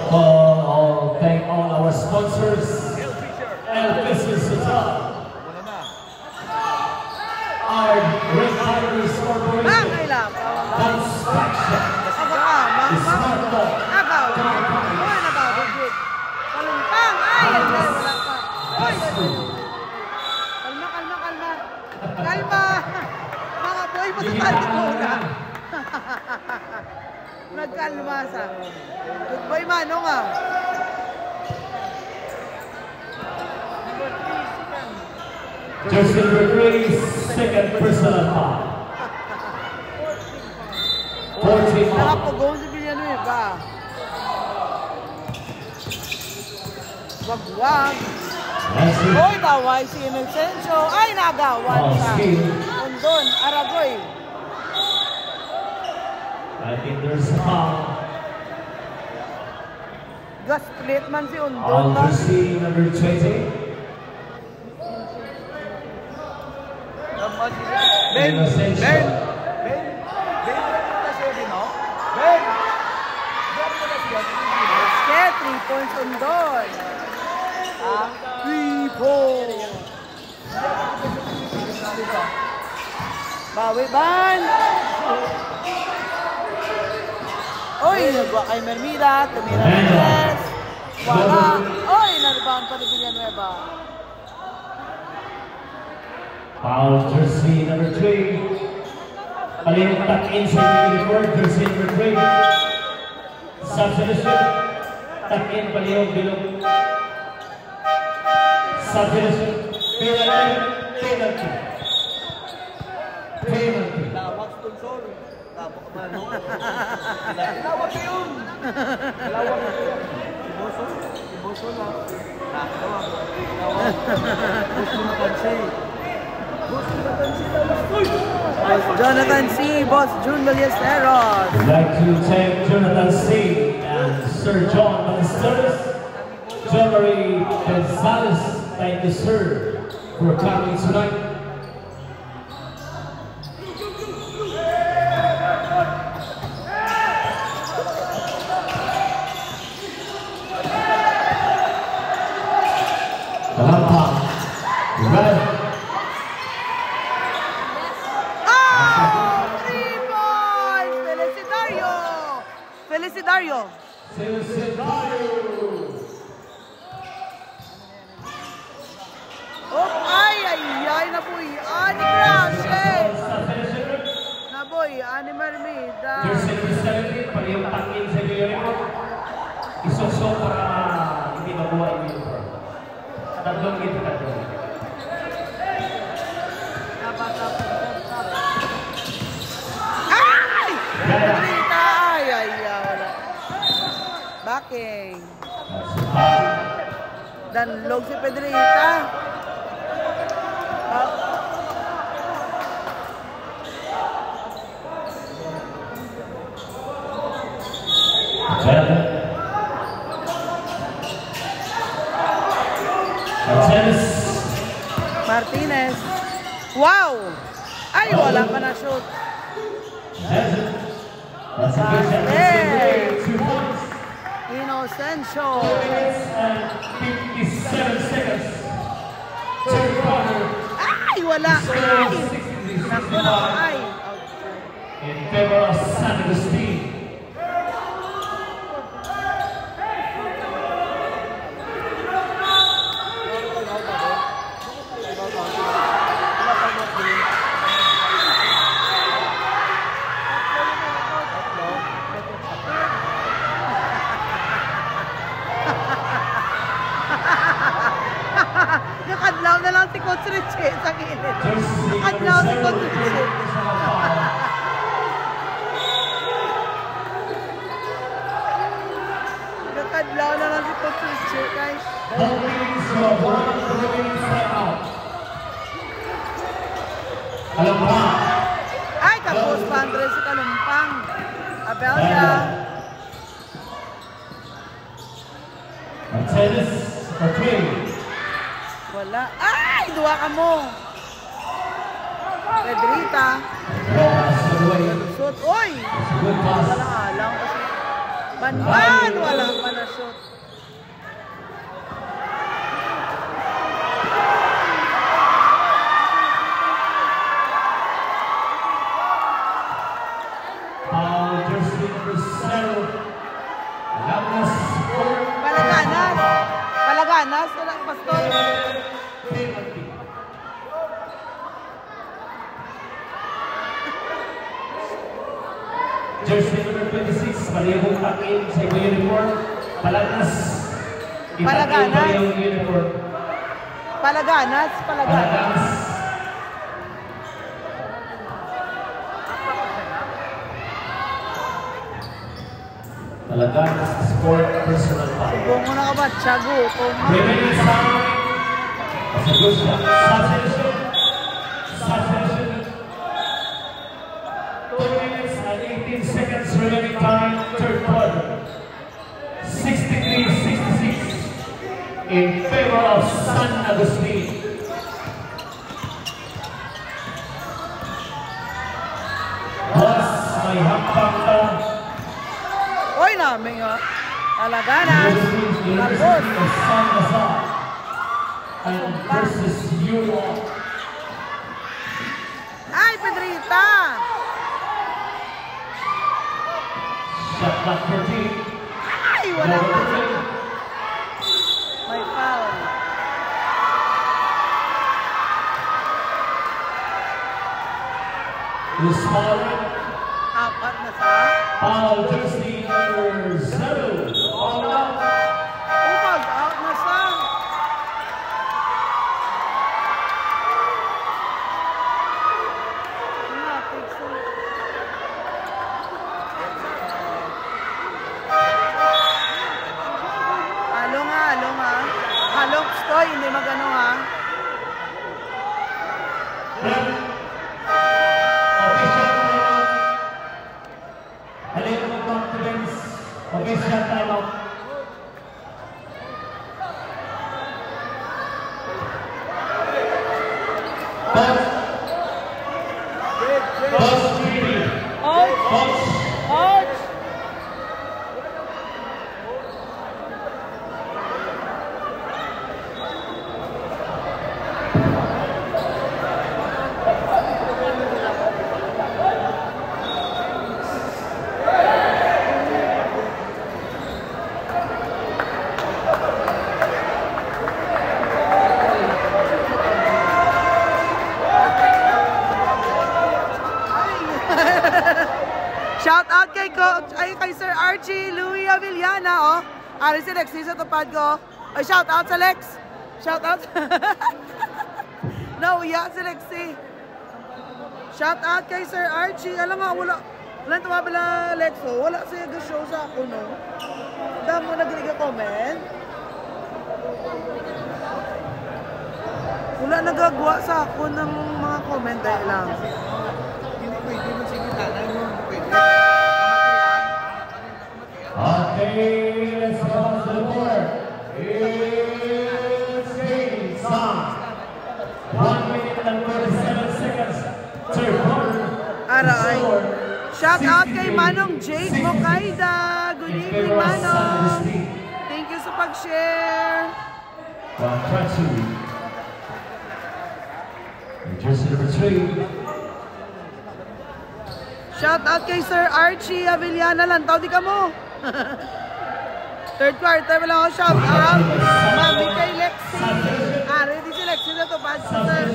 thank all our sponsors. Elvis Hotel, Wala na. our Red Tigers Corporation, Bangay lang. Construction, Agaw. Agaw. Uy, nagaw. Legit. Palumpang. Ay, wala pa. Uy, kalma, kalma, kalma. Kalma. Mga boy, matatali mo na. Nagkalma sa. Good boy, Manong ah. jersey number 3, second personal foul. 14 all. Nakapagong si Villanueva. Wag-wag. That's it. Uy, taway si Inocencio. Ay, nagawan Oh, sa. skill. Undon, Aragoy. I think there's a foul. Gas split man si Undon. On ba? jersey number 20. Ben! Inocencio. Ben! Ben! Ben! Ben! Siya din, no? Ben! Ben! Basket, 3 points Undon. 3 points. Bawi ban. Uy, nagwa kay Mermida. Tumira ng press. Wala. Uy, naribahan pa ni Villanueva. ba? Foul jersey number 3. Palihog tuck in sa uniform, jersey number 3. Substitution. Tuck in, palihog, bilog. Substitution. Penalty. Lawak sponsor. Tapos ka man, no? Lawak na yun. Lawak na yun. Iboso na. Lawak. Gusto na kansi. Boss Jonathan C. Boss June Ballesteros. I'd like to thank Jonathan C. and Sir John Ballesteros. John Marie Gonzalez, thank you, sir, for coming tonight. Felicidario. Oh, ay, naboy. Ani Crashes. Naboy, ani Marmida. Palihog tuck in sa uniform. Isosok para hindi mabuha yung uniform. Tatlong ito tatlong. Ay! Pedrita! Ay, wala. Backing. Danlog si Pedrita. Martinez. Wow! Ay, wala pa na shoot. Hey! Inocencio. 57 seconds. Ay, wala. Ay! Naku, ay. In favor of San Agustin. Nakadlaw na lang si Coach Richie sa gilid. Nakadlaw si Coach Richie. Nakadlaw na lang si Coach Richie, guys. Ay, tapos pa Andres si Kalumpang. Abelda. Tennis, okay. Wala. Ay! Duwa ka mo. Pedrita. Shoot. Uy! Alang-alang kasi. Banban! Walang pa na shoot. Palaganas. Palaganas. Walang pastor. Jersey number 26, palihog tuck in sa ibang uniform. Palaganas. Palaganas. Uniform. Palaganas. Palaganas. Palaganas, sport personal foul. Subong mo na ka ba? Tiago. Remaining time. Substitution. Substitution. 2 minutes and 18 seconds remaining time, third quarter. 63-66 in favor of San Agustin. Plus, may hampang ka. Oy namin nga. Palaganas. Tapos. San Lazar and versus Euro. Ay, Pedrita. Shot clock 13. Ay, wala pa. May foul. The smaller. Apat na sa. Foul jersey number 0. Foul out. Upag, out na sa. Halong ha. Halong stoy, hindi magano ha. Official timeout. Boss Brady. Boss. Shout out kay Coach, kay Sir Archie Louie Avillana, oh. Ari si Lexi sa tupad ko. Ay, shout out sa Lex. Shout out. Nauya si Lexi. Shout out kay Sir Archie. Alam nga, wala tumabala Lexo. Wala siya show sa ako, no? Dahil mo nag-comment. Wala nagagawa sa ako ng mga comment dahil lang. Okay, let's go to the board. It's game time. 1 minute and 37 seconds. Third quarter. Aray. Shout out kay Manong Jake Mokaida. Good evening, Manong. Thank you sa pag-share. Jersey number 3. Shout out kay Sir Archie Avillana. Lantaw di ka mo. Third quarter wala ako shout out. Mami kay Lexi. Ready si Lexi na to. Bad sa sir.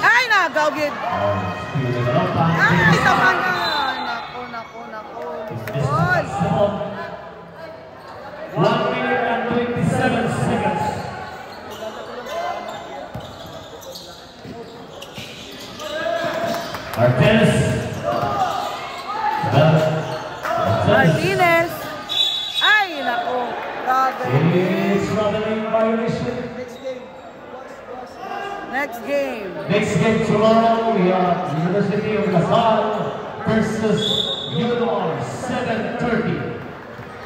Ay, nagawgid. Ay, tama na. Nako. Gol. 1 minute and 27 seconds. Martinez. Martinez. Ay, nako. It's traveling violation. Next game. Next game tomorrow, we have University of Lasalle versus UNR, 7:30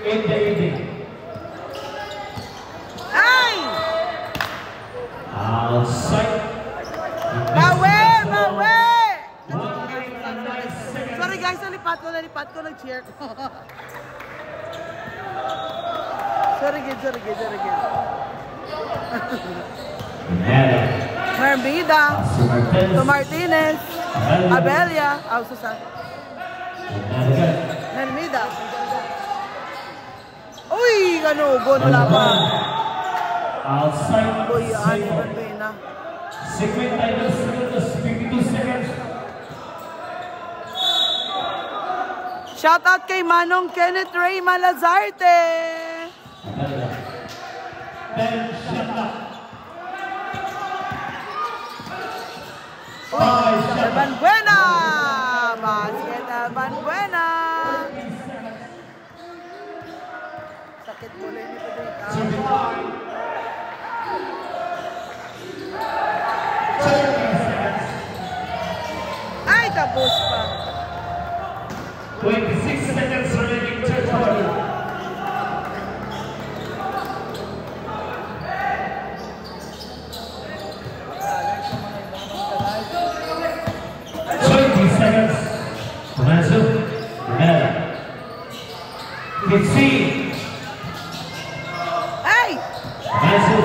in the evening. Ay! Outside. Bawe! 1 minute and 9 seconds. Sorry guys, nalipat ko, nag-cheer ko. Sorry gid. Mermida, to Martinez, Abelia, Susan. Mermida. Uy, ganugon, wala pa. Outside. Uy, Mermida. 52 seconds, 52 seconds. Shout out kay Manong Kenneth Ray Malazarte. 10 shot clock. Alban Buena! Basket Alban Buena! Sakit mo lang ito dito. 30 seconds. Ay, tapos pa. 26 seconds remaining, third quarter. Seconds. Tomaso. Mela. 15. Ay! Tomaso.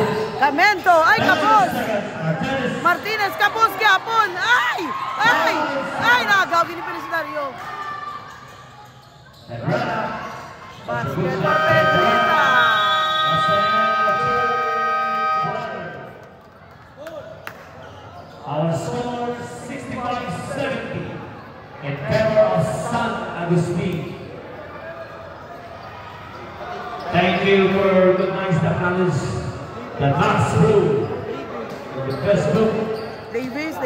Basket for Pedrita. Our score 65-70 in favor of San Agustin. Thank you for good nice acknowledge the last room in the Facebook. Davis.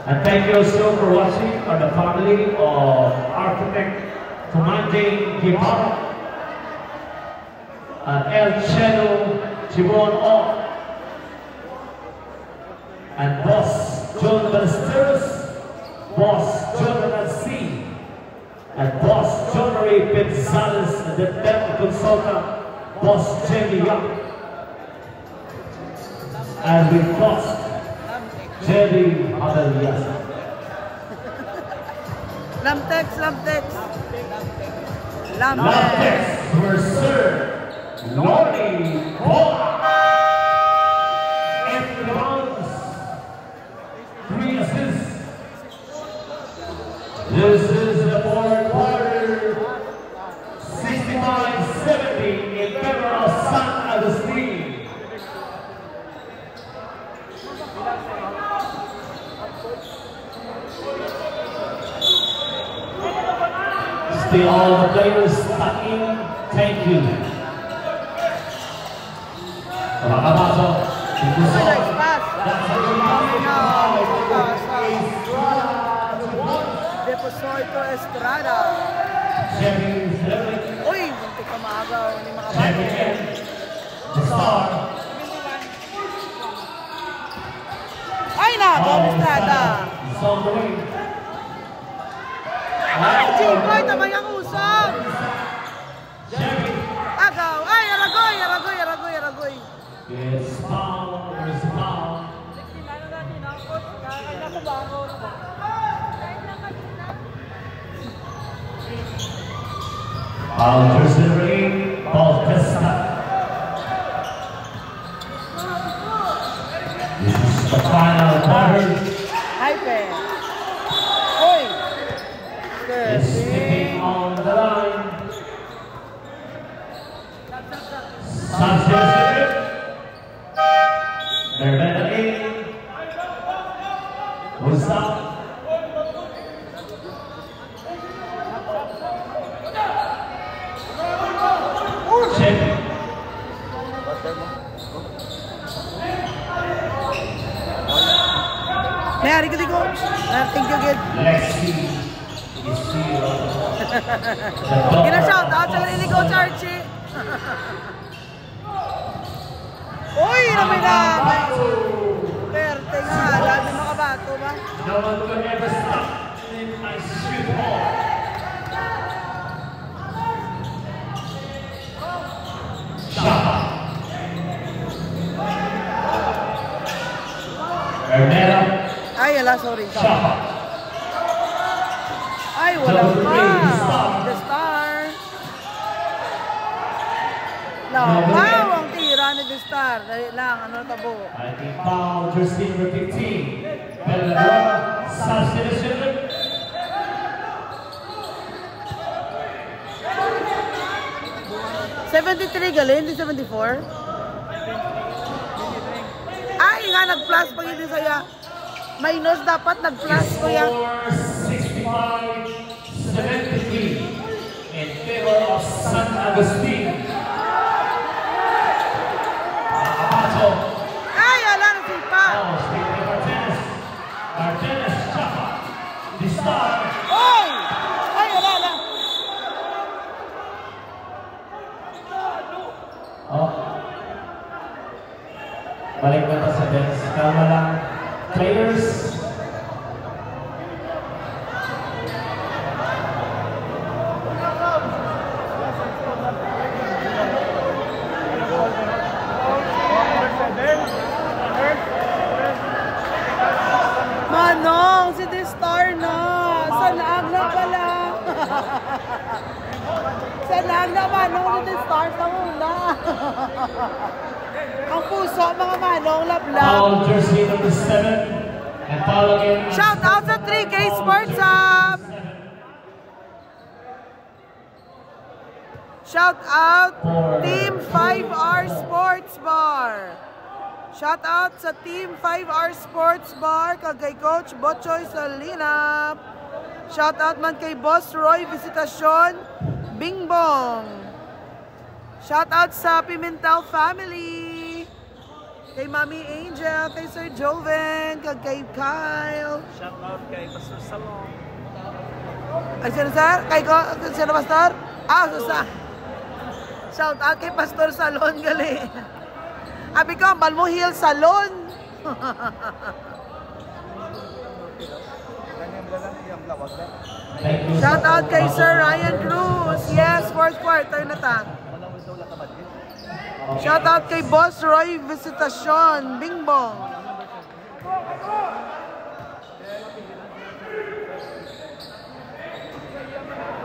And thank you also for watching on the family of architect Commanding Guevara and El Chelo Chibon O and Boss John Ballesteros, Boss Jonathan C, and Boss John Ray Penzales, and the dental consultant Boss Jenny Young, and we lost Jerry Abeliasa. Lamtex. Lamtex were served Lordy Boa. 8 rebounds, 3 assists. This is the fourth quarter, 65-70 in favor of San Agustin. Still all the players stuck in. Thank you. Makapasok. Nice pass. Deposito Estrada. Uy, munti ka maagaw ni Makabati. The star. Ay na, Estrada. It's on the way. Ay, Jinggoy, tamay ang usap. Agaw. Ay, Aragoy. It's foul. There's a foul. Foul jersey ring. Bautista. This is the final quarter. Hype. Uy. It's sticking on the line. Sanchez. They're in. Who's up? Check. May ko. Thank you, Gid. Lexi is here. Gina-shout out sa sarili ko, Archie. Uy, ramay. Perte nga, lagi makabato ba? No one will ever stop in my shoot ball. Shot. Ernera. Ay, sorry. Shot. Ay, wala pa. The Star. Wow, ang tira ni The Star. Dali lang, ano tabo. I think foul jersey number 15. Belladonna, Sanchez. 73 galing, hindi 74. Ay, nga, nag-plus pag hindi saya. Minus dapat, nag-plus ko yan. 65-73 in favor of San Agustin. Ay, ala, nagsipa. Oh, speaking of Martinez, Chapa, the Star. Oy! Ay, ala. Oh. Balik na pa sa bench. Kalma lang. Players. Manong, si The Star na. Sanaag na pala. Sanaag na, Manong, si The Star sa muna. Ang puso, mga Manong, lablab. Foul jersey number 7. And foul again. Shout out sa 3K Sports Up. Shout out Team 5R Sports Bar. Shout out sa Team 5R Sports Bar kay Coach Bochoy Salina. Shout out man kay Boss Roy Visitasyon Bingbong. Shout out sa Pimentel family. Kay Mami Angel, kay Sir Joven, kay Kyle. Shout out kay Pastor Salong. Ay, sino sir? Sino Pastor? Susa. Shout out kay Pastor Salon gali. Abi ko, Balmo Hill Salon. Shout out kay Sir Ryan Cruz. Yes, fourth quarter na ta. Shout out kay Boss Roy Visitasyon Bingbong.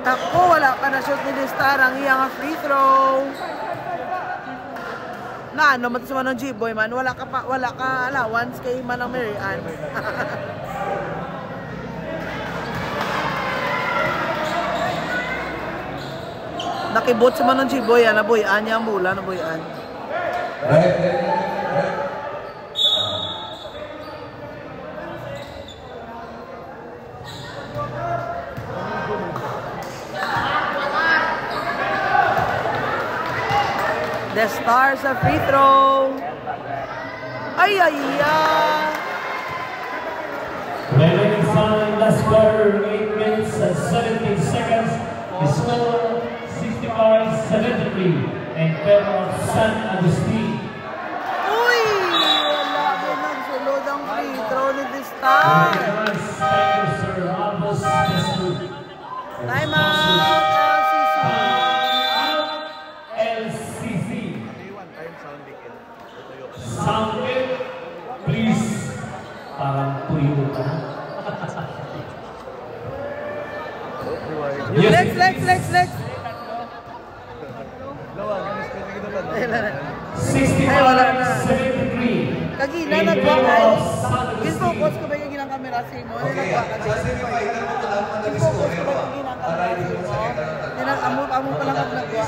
Ako, wala pa na shoot ni Star ang iyang free throw. Na ano man sa manong G-boy man, wala ka allowance kay Manang Mary Ann. Nakibot sa manong G-boy, nabuyan niya ang mula, nabuyan. The Stars a free throw. Ay. Remaining time, last quarter, 8 minutes and 17 seconds. The score 65-73 in favor of San Agustin. Uy! Wala din nagsulod ang free throw ni The Stars. Thank you, Sir Ramos. Time out, LCC. Sound it, please. Parang tuyo ka. Lex. 65-73. Kagina nagwakay. Gin-focus ko ba yung ginang kamera sa mo? Okay, kasi yung pakita mo lang ang nag-score. Amo pa lang ako nagwa.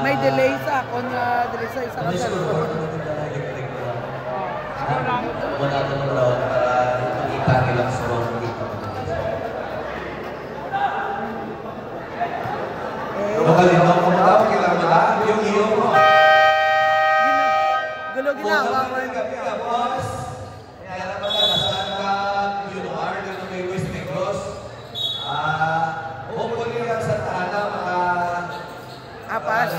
May delay sa ako na delay sa isa ka sa wala ito ng lawan para ipakita nilang sa mga makita mo. Makalimutan mo ba? Kailangan mo lang yung iyo mo. Gulo ginawa ko. Boss, kaya naman ka, nasaan ka, UNR, dito kay West Negros. Hopefully lang sa Tana, Makapas.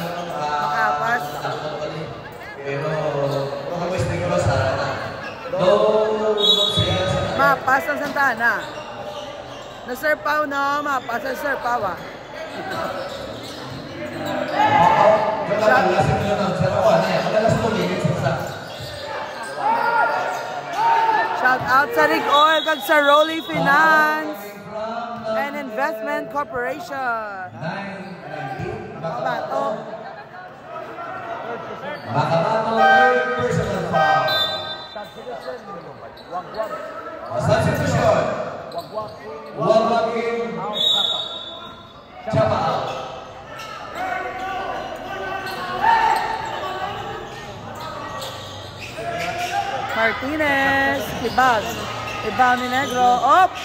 Pero, kung West Negros, sana. Mapas ang Santa Ana. Na-Sir Pao na, mapas ang Sir Pao ah. Shout out sa Rig Oil kag sa Rolly Finance and Investment Corporation. Makabato. Third personal foul. Substitution. Wagwagin. Chapa out. Martinez, Ibag ni Negro, op!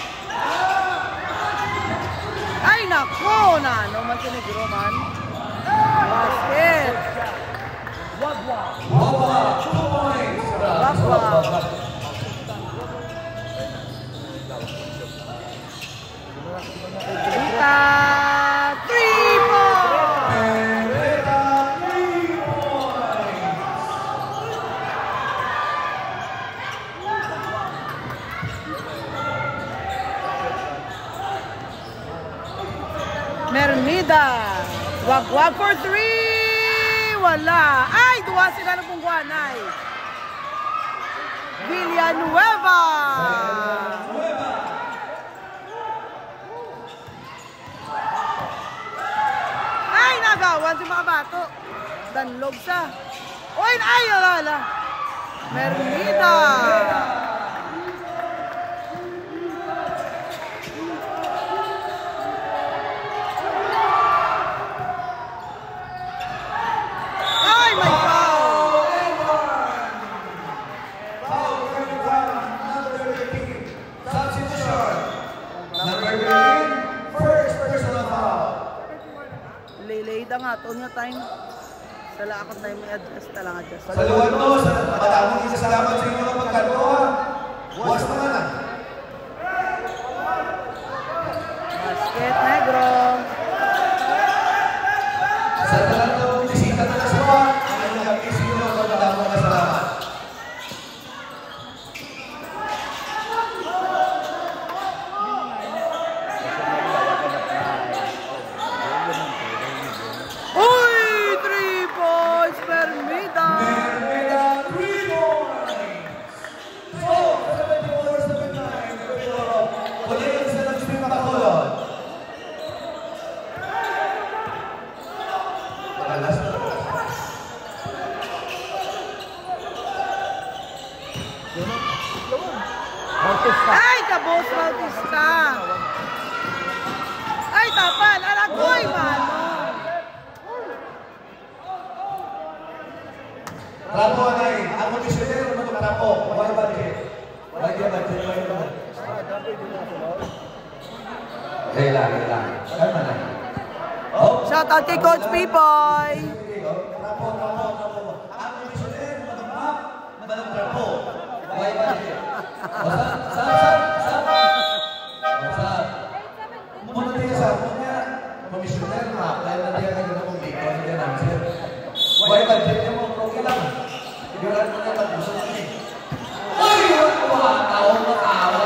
Ay nako, ano man si Negro man. Basket! Wagwa, 2 points. Wagwa. Grita, 3 points! Mernida, wag for 3, wala. Ay, duwa sila ng pungguanay. Villanueva. Ay, nagawan si mga bato. Danlog sa. Uy, ay, wala. Mernida. Jada nga, ito niya time. Sala ako time, may adjust na lang adjust. Sa luwan mo, maraming salamat sa inyo kapag kanto ha. Buwas na nga lang. Basket Negro. Sa talatong bisita na kasama, ay nag-isip nyo kapag maraming salamat. Ay, kabos Bautista. Ay, tapan. Aragoy, mano. Trapo ay, ang komisyonero magtrapo. Why budget? Why budget? Kailan. Kalma na. Oh. Shout out kay Coach Pipoy. Trapo. Ang komisyonero magtrapo. Why budget? Saan? Muna tayo sa punya. Komisyoner na, dahil na tayo nagano kong dito, hindi na namin. Why budget niya mo? Okay lang. Figuran mo na mag-usap niya. Uy! Taong makawa.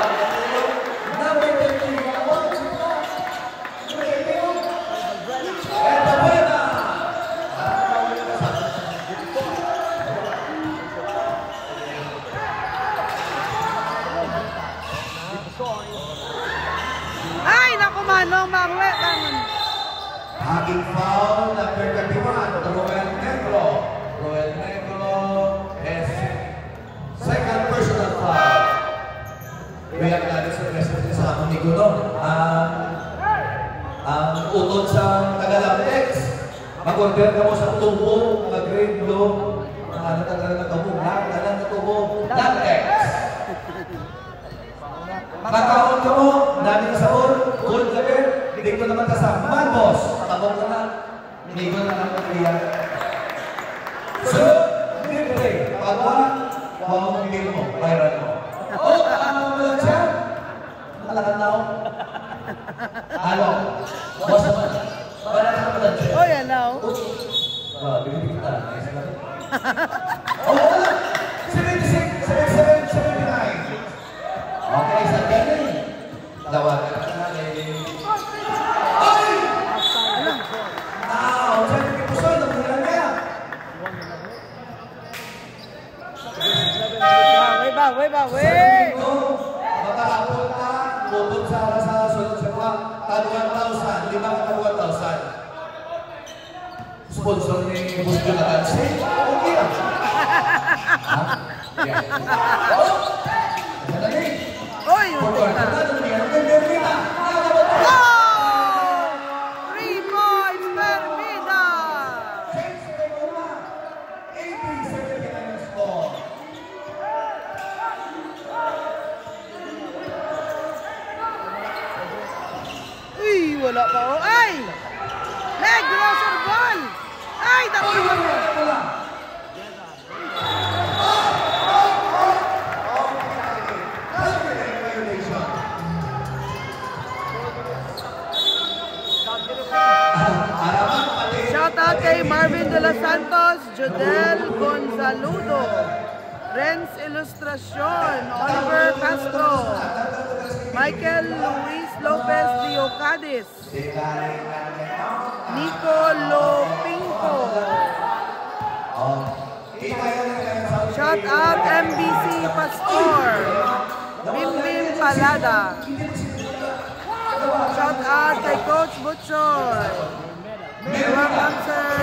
Ay, naku manong, mangwe. Aking foul, number 31, Roel Negro. Roel Negro is second personal foul. Biyak natin sa president sa aming Niguno. Ang utod sa Tagalamtex, mag-order ka mo sa tubo, mag-grade low, ano talaga na tubo, na tubo, Lamtex. Kakaon ka mo, dami ka sa gold level, dito naman ka sa Manbos. Tabong ka na, minigo na lang ang kaya. So, libre, pagwa, huwag mo bigay mo, bayaran mo. O, ano lang siya? Malakan na ako. Ano? Boss naman. Bayaran ka naman siya. Oh, yan now. Bigay ka na. O, wala. 76, 77, 79. Okay, sa ganun. Lawagan ka na eh. Ay! Now, dyan yung puso, nabulan niya. Bawi. Matahapon na, bubod sa sunod sa mga taluan 1,000, 5 taluan 1,000. Sponsor ni Boss Jonathan. Okay lang. Ha? Yes. Oy, Portugal. oh! 3 points, Permida! Uy, wala pa oh. Ay! Negro, Sorbon! Ay, tapos mo! Shout out kay Marvin de los Santos, Jodel Gonzaludo, Renz Ilustracion, Oliver Castro, Michael Luis Lopez de Ocadis, Nico Lopinco. Shout out MBC Pastor, Bimbim Palada. Shout out kay Coach Butchoy. Welcome, sir.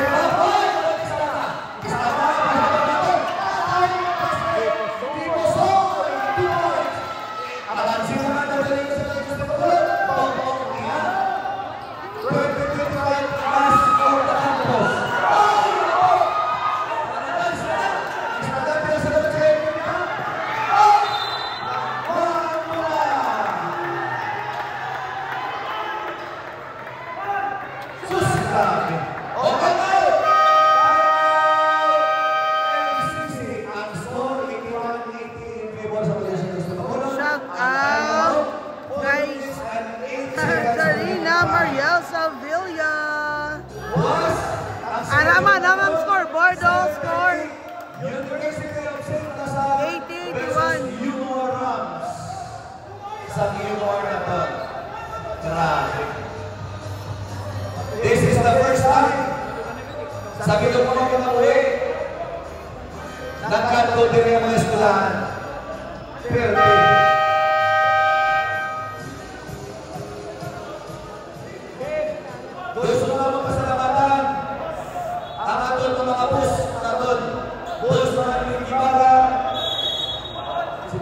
Avilla. Boss, Namang scoreboard, score. University of St. Lazaro 80-81. Humor Rams. Isang humor na to. Grabe. This is the first time. Sabi ko pa mga uwi. Nagkanto din yung mga eskulahan. Pero gusto ko naman pasalamatan ang aton mga bus naton. Bus mga Nibara. Si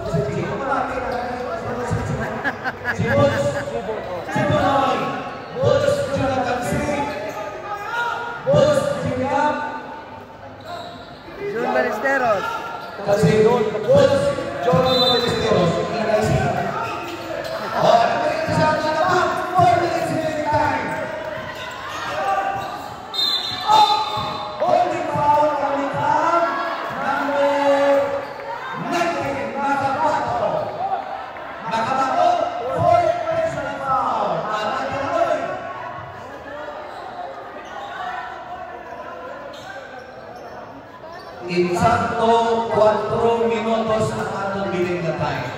Bus. Si Bonoy. Bus Jonathan Singh. Bus Jimmy. Jun Ballesteros. Kasi Bus Johnny Ballesteros. Oh, isa na naman. 4 minutes remaining time. Holding foul coming from number 19, Nakabato. Nakabato, 4th personal foul. Nakabato. Insakto 4 minutos ang atong biling na time.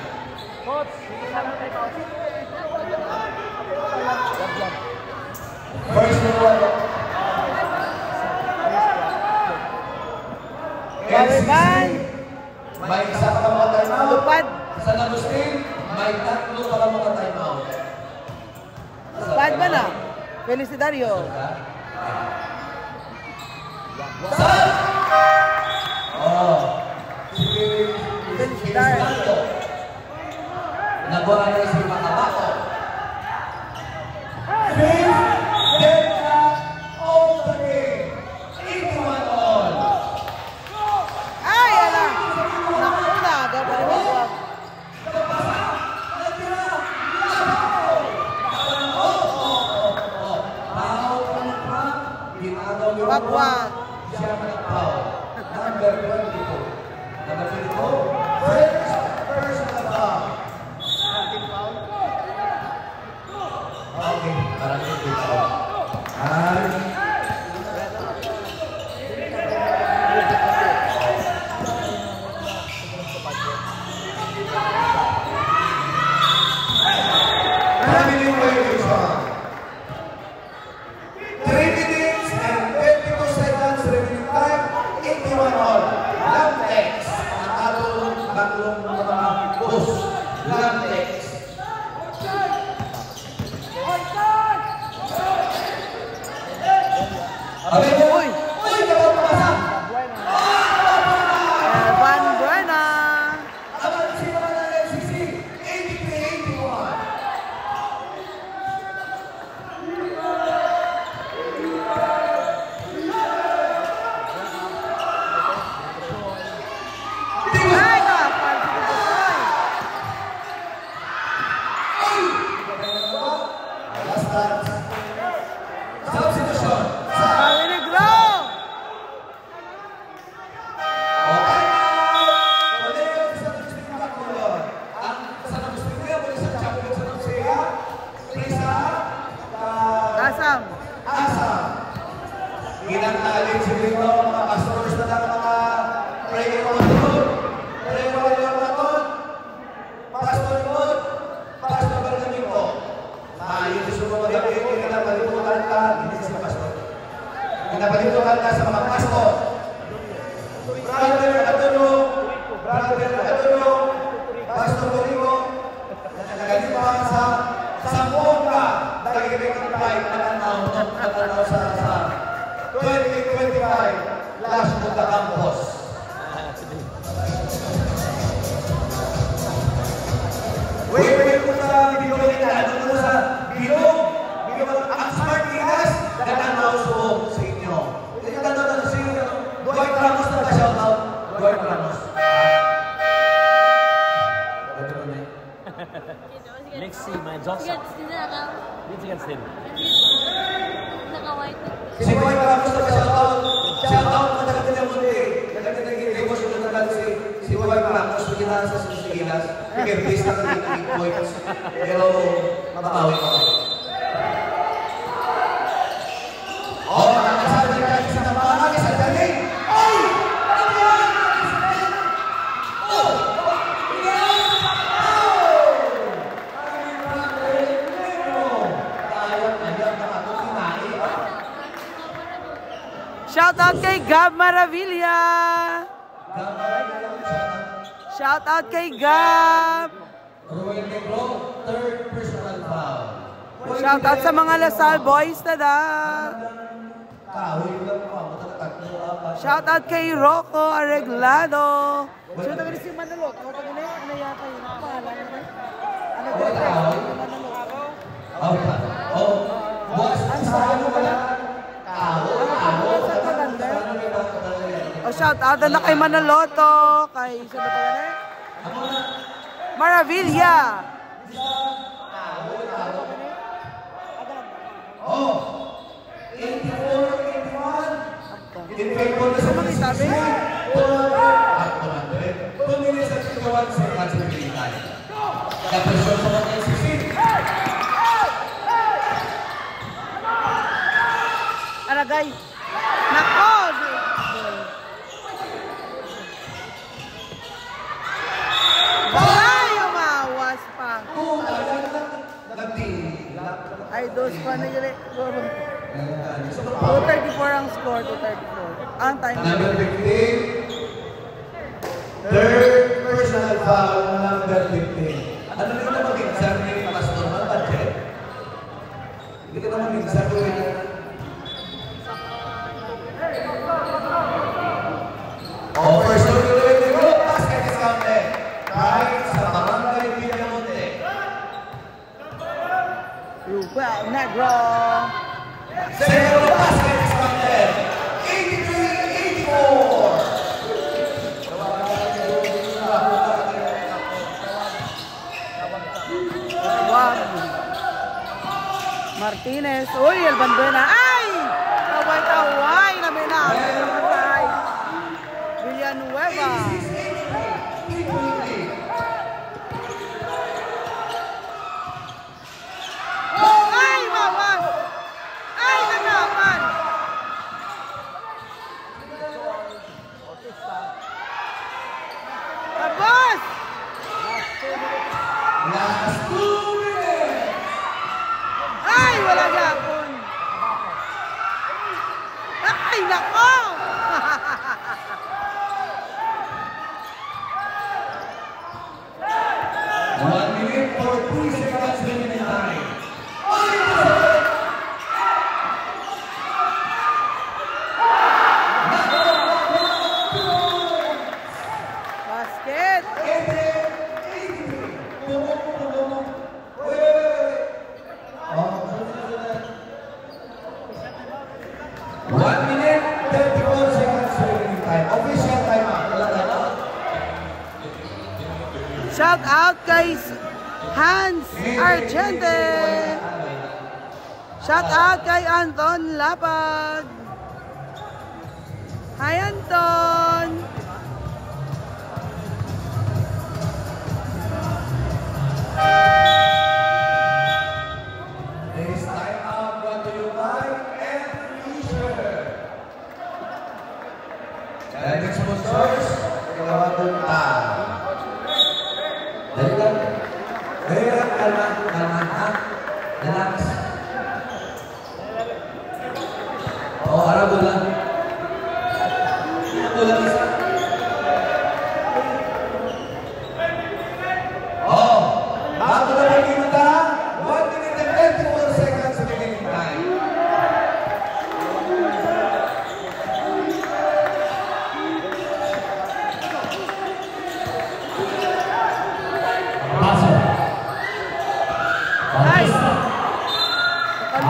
First one. Balikan. May isa pa mga time out. Lupad. Sa Agustin, may 3 pa mga time out. Lupad ba na? Felicidario. Saan? Oh. Felicidario. Nagawa na si Makabato. Fifth dead shot of the game. 81 all. Ay, ala. Nakuna. Gabay mo. Bagwag. Siya managpaw. Number 22. Number 22. First personal foul. Okay, parang dito. Van Buena. Ay, kapal. Substitution. Negro. Asam. Ginantalin si Lino, mga pastors na lang, mga prayer on Pastor Lord, Pastor Bergamito. Yung gusto mo magagawin, kinapalitukan ka, hindi si Pastor. Kinapalitukan ka sa mga pastor. Brother Atuno, Pastor Rodrigo, nagalit pa sa Samponga, dahil pinag-flight na natanaw sa 2025 Last Punta Campus. Wait po sa video nila, ano po sa bilog, ang smart leaders, natanaw sa inyo. Natanaw sa inyo, Dwight Ramos na pa-shout out, Dwight Ramos. Lexi, my Johnson. Dito ka still. Si Dwight Ramos na pa-shout out, shout out mo talaga ng mundi. Nagkakita ko siya na si Dwight Ramos, magkita sa Susigilas, kaya-based na kanina ng points, pero mabawi ko. Shout out kay Gab Maravilla. Shout out kay Gab. Ruel Negro, third personal foul. Shout out sa mga Lasal boys tada. Shout out kay Rocco Arreglado. Sino taga si Manalo? Ano taga na? Ano yata yun? Pahala na ba? Ano taga si Manalo? Oh, boss, saan mo wala? Oh, shout out na kay Manaloto. Kay sino taga na? Maravilla. Oh, 84, 81. In favor na sa mga sabi? 200. 2 minutes at 51 seconds na pinitay. Kapresyon sa mga NCC. Aragay. Nako! Ay, umawas pa. Ay, dos pa na yun. 234 ang score, 234. Ang time. Number 15. Third personal foul, number 15. Ano rin na mag-exam ni Pastor Mapadjet? Hindi ka na mag-exam ko rin. First to the group, basket is counted. Right sa Barangay Villamonte. Well, Negro. Second basket is counted. 83-84. Martinez. Uy, El Banduena. Ay! Taway-taway na may namin. Villanueva. Ay, mawas! Ay, nanaman! Tapos! Last 2 minutes. Ay, wala yapon. Ay, nako! One minute for 2 seconds remaining time. Basket! One minute, 34 seconds remaining time. Official timeout. Wala timeout. Shout out kay Hans Argente. Shout out kay Anton Lapag. Hi, Anton. This timeout brought to you by F-Leisure. Direct sponsors, Kalawa Punta. Dali lang. Dali lang, kalma, ha? Relax. Oo, arabo lang. Arabo lang isa. Oo, bago na magkita, 1 minute and 34 seconds remaining time.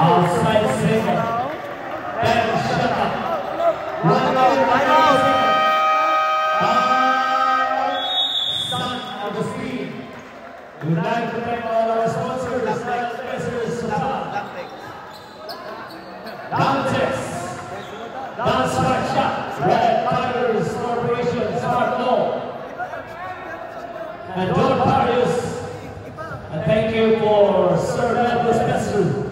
Outside second. And shut up. Run out. Son of the Street. We'd like to thank all our sponsors, like Spacers Sapa, Dantex, Dance Smart Shop, Red Tigers Corporation, Smart Law, and John Parius. And thank you for Sir Elvis Spencer.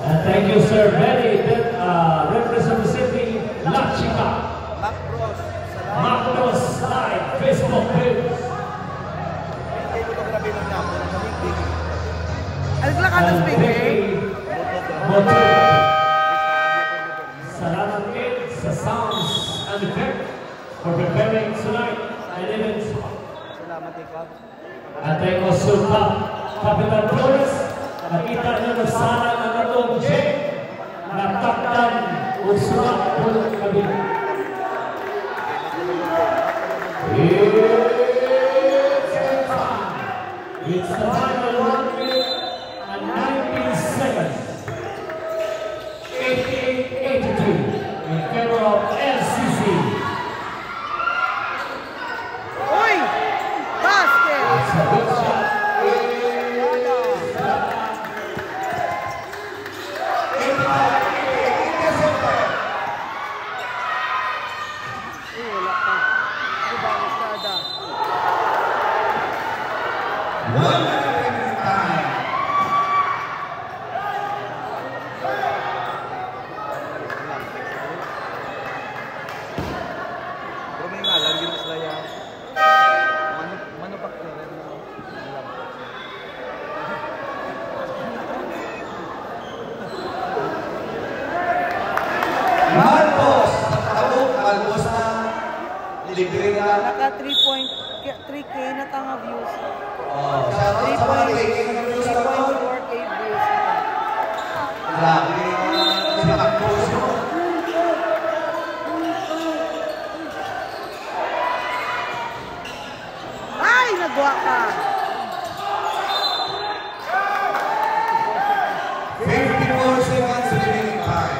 And thank you, Sir Benny, representing La Chica, Macros Live, Facebook page. Alis lang ka ng speaker. Motor. Salamat din sa sounds and effect for preparing tonight and events. At ay konsulta, Capital Flores, nakita niyo na sana na natong J, natakdan o sumak po ng kabila. It's the final 1 minute and 19 seconds. 88-82 in favor of LCC. Uy! Basket! It's a good shot. Wala pa. Diba, Estrada? 1 minute time. Pero may ngalan din sila yan. Manufacturer na. Marcos! Marcos na libre na. Naka 3.3K na tanga views. Oh, shoutout sa mga taking ng news na to. 3.4K views. Grabe. Sinakapos mo. Ay! Nagwa ka! 54 seconds remaining time.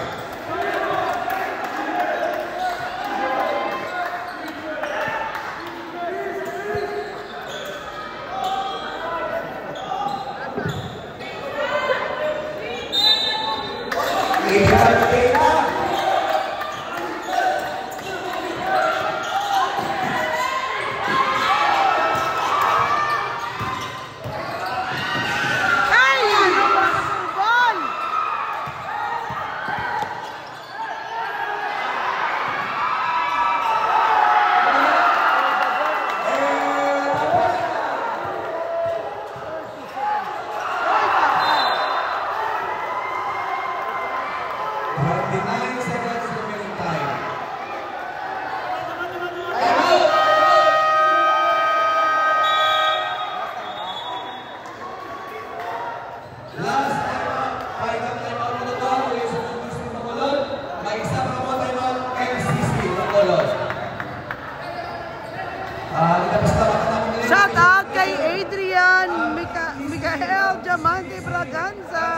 Ay! Ano ba? Ball! Last time out, final time out mo na to. Ulit sa Pilipinas ng Bacolod. May isa pa mo time out, LCC Bacolod. Nagtapos na makatapos. Shout out kay Adrian Mikael Diamante Braganza.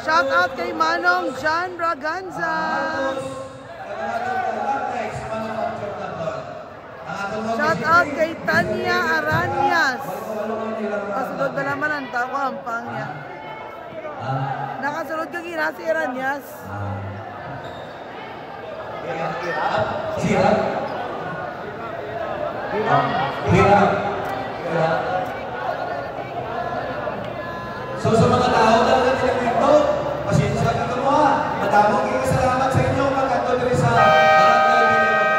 Shout out kay Manong John Braganza. Shout out kay Tanya Aranias. Kasunod na naman ang tao ang pang niya. Nakasunod ka gina si Aranias. Hirap. So sa mga tao talaga tinagpito, pasensya ka mo ha. Madamong salamat sa inyo pagkanto diri sa Barangay Binilog.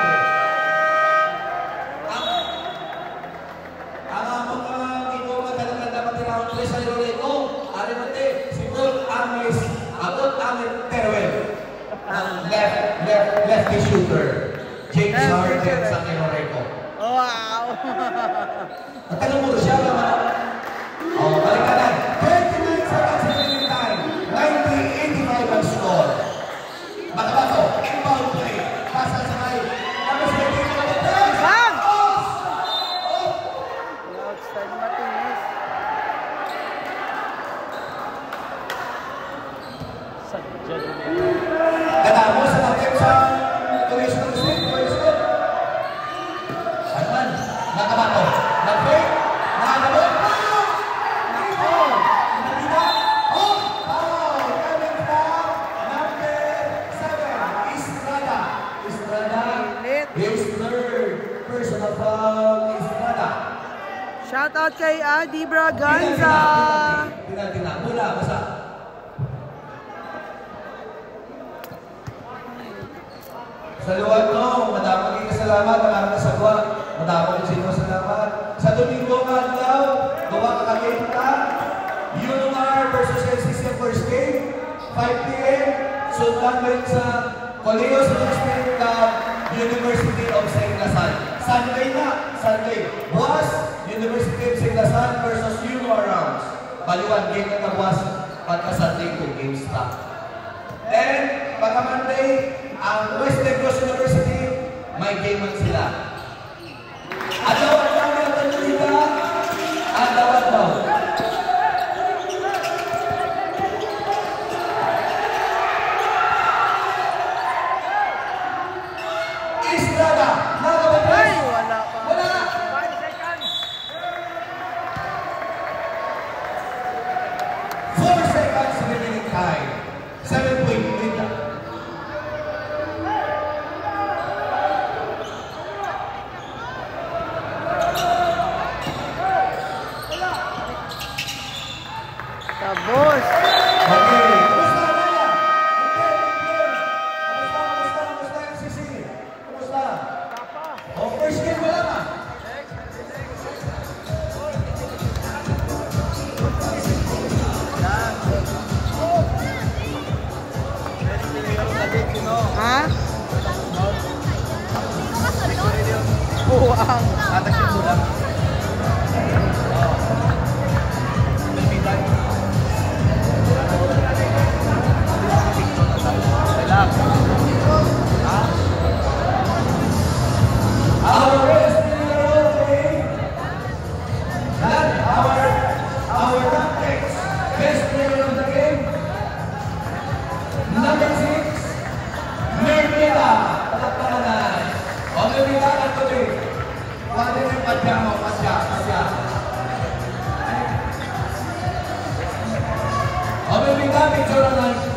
Ang mga ginoo talaga dapat tinawag diri sa Loreto, ari mate siguro Amis, abot Amis Teruel. Lefty shooter. James Harden sa Loreto. Wow! At ano mo siya naman? Oh, balik ka lang. 29 seconds remaining time. 90-85 ang score. Makabato, foul play. Pasa sa may. Bang! Outside Martinez. Katamo sa natin sa Commissioner Street. Arman, makabato. Nag-fake. Nakakabot. Shout out kay Adi Braganza. Mula, basta. Sa luwag no, madamang kasalamat ang aking kasagwa. Madamang sino salamat. Sa Domingo nga daw, gawa ka kagita. UNR versus LCC first game. 5 p.m. Sundan rin sa Coleos State Club, University of St. Lasal. Sunday na, Sunday. Buwas, University of St. Lasal versus Euro Rounds. Baliwan, game na buwas, pagka Sunday 2 games pa. Then, pagka Monday, ang West Negros University, may game man sila. Adawat daw yung Tanulita, adawat daw. Estrada, nakababas. Ay, wala pa. Wala. 5 seconds. 4 seconds remaining time. 7 point lead. Tapos. Okay. Kumusta na? Kumusta yung sisi? Kumusta? Oh, first game wala ka? Ha? Buwang. Our best player of the game. Not our tactics. Best player of the game. Number 6. Mermita. Palakpakan. O Mermita, katuloy. Pwede rin padya mo, padya. O Mermita, picture naman.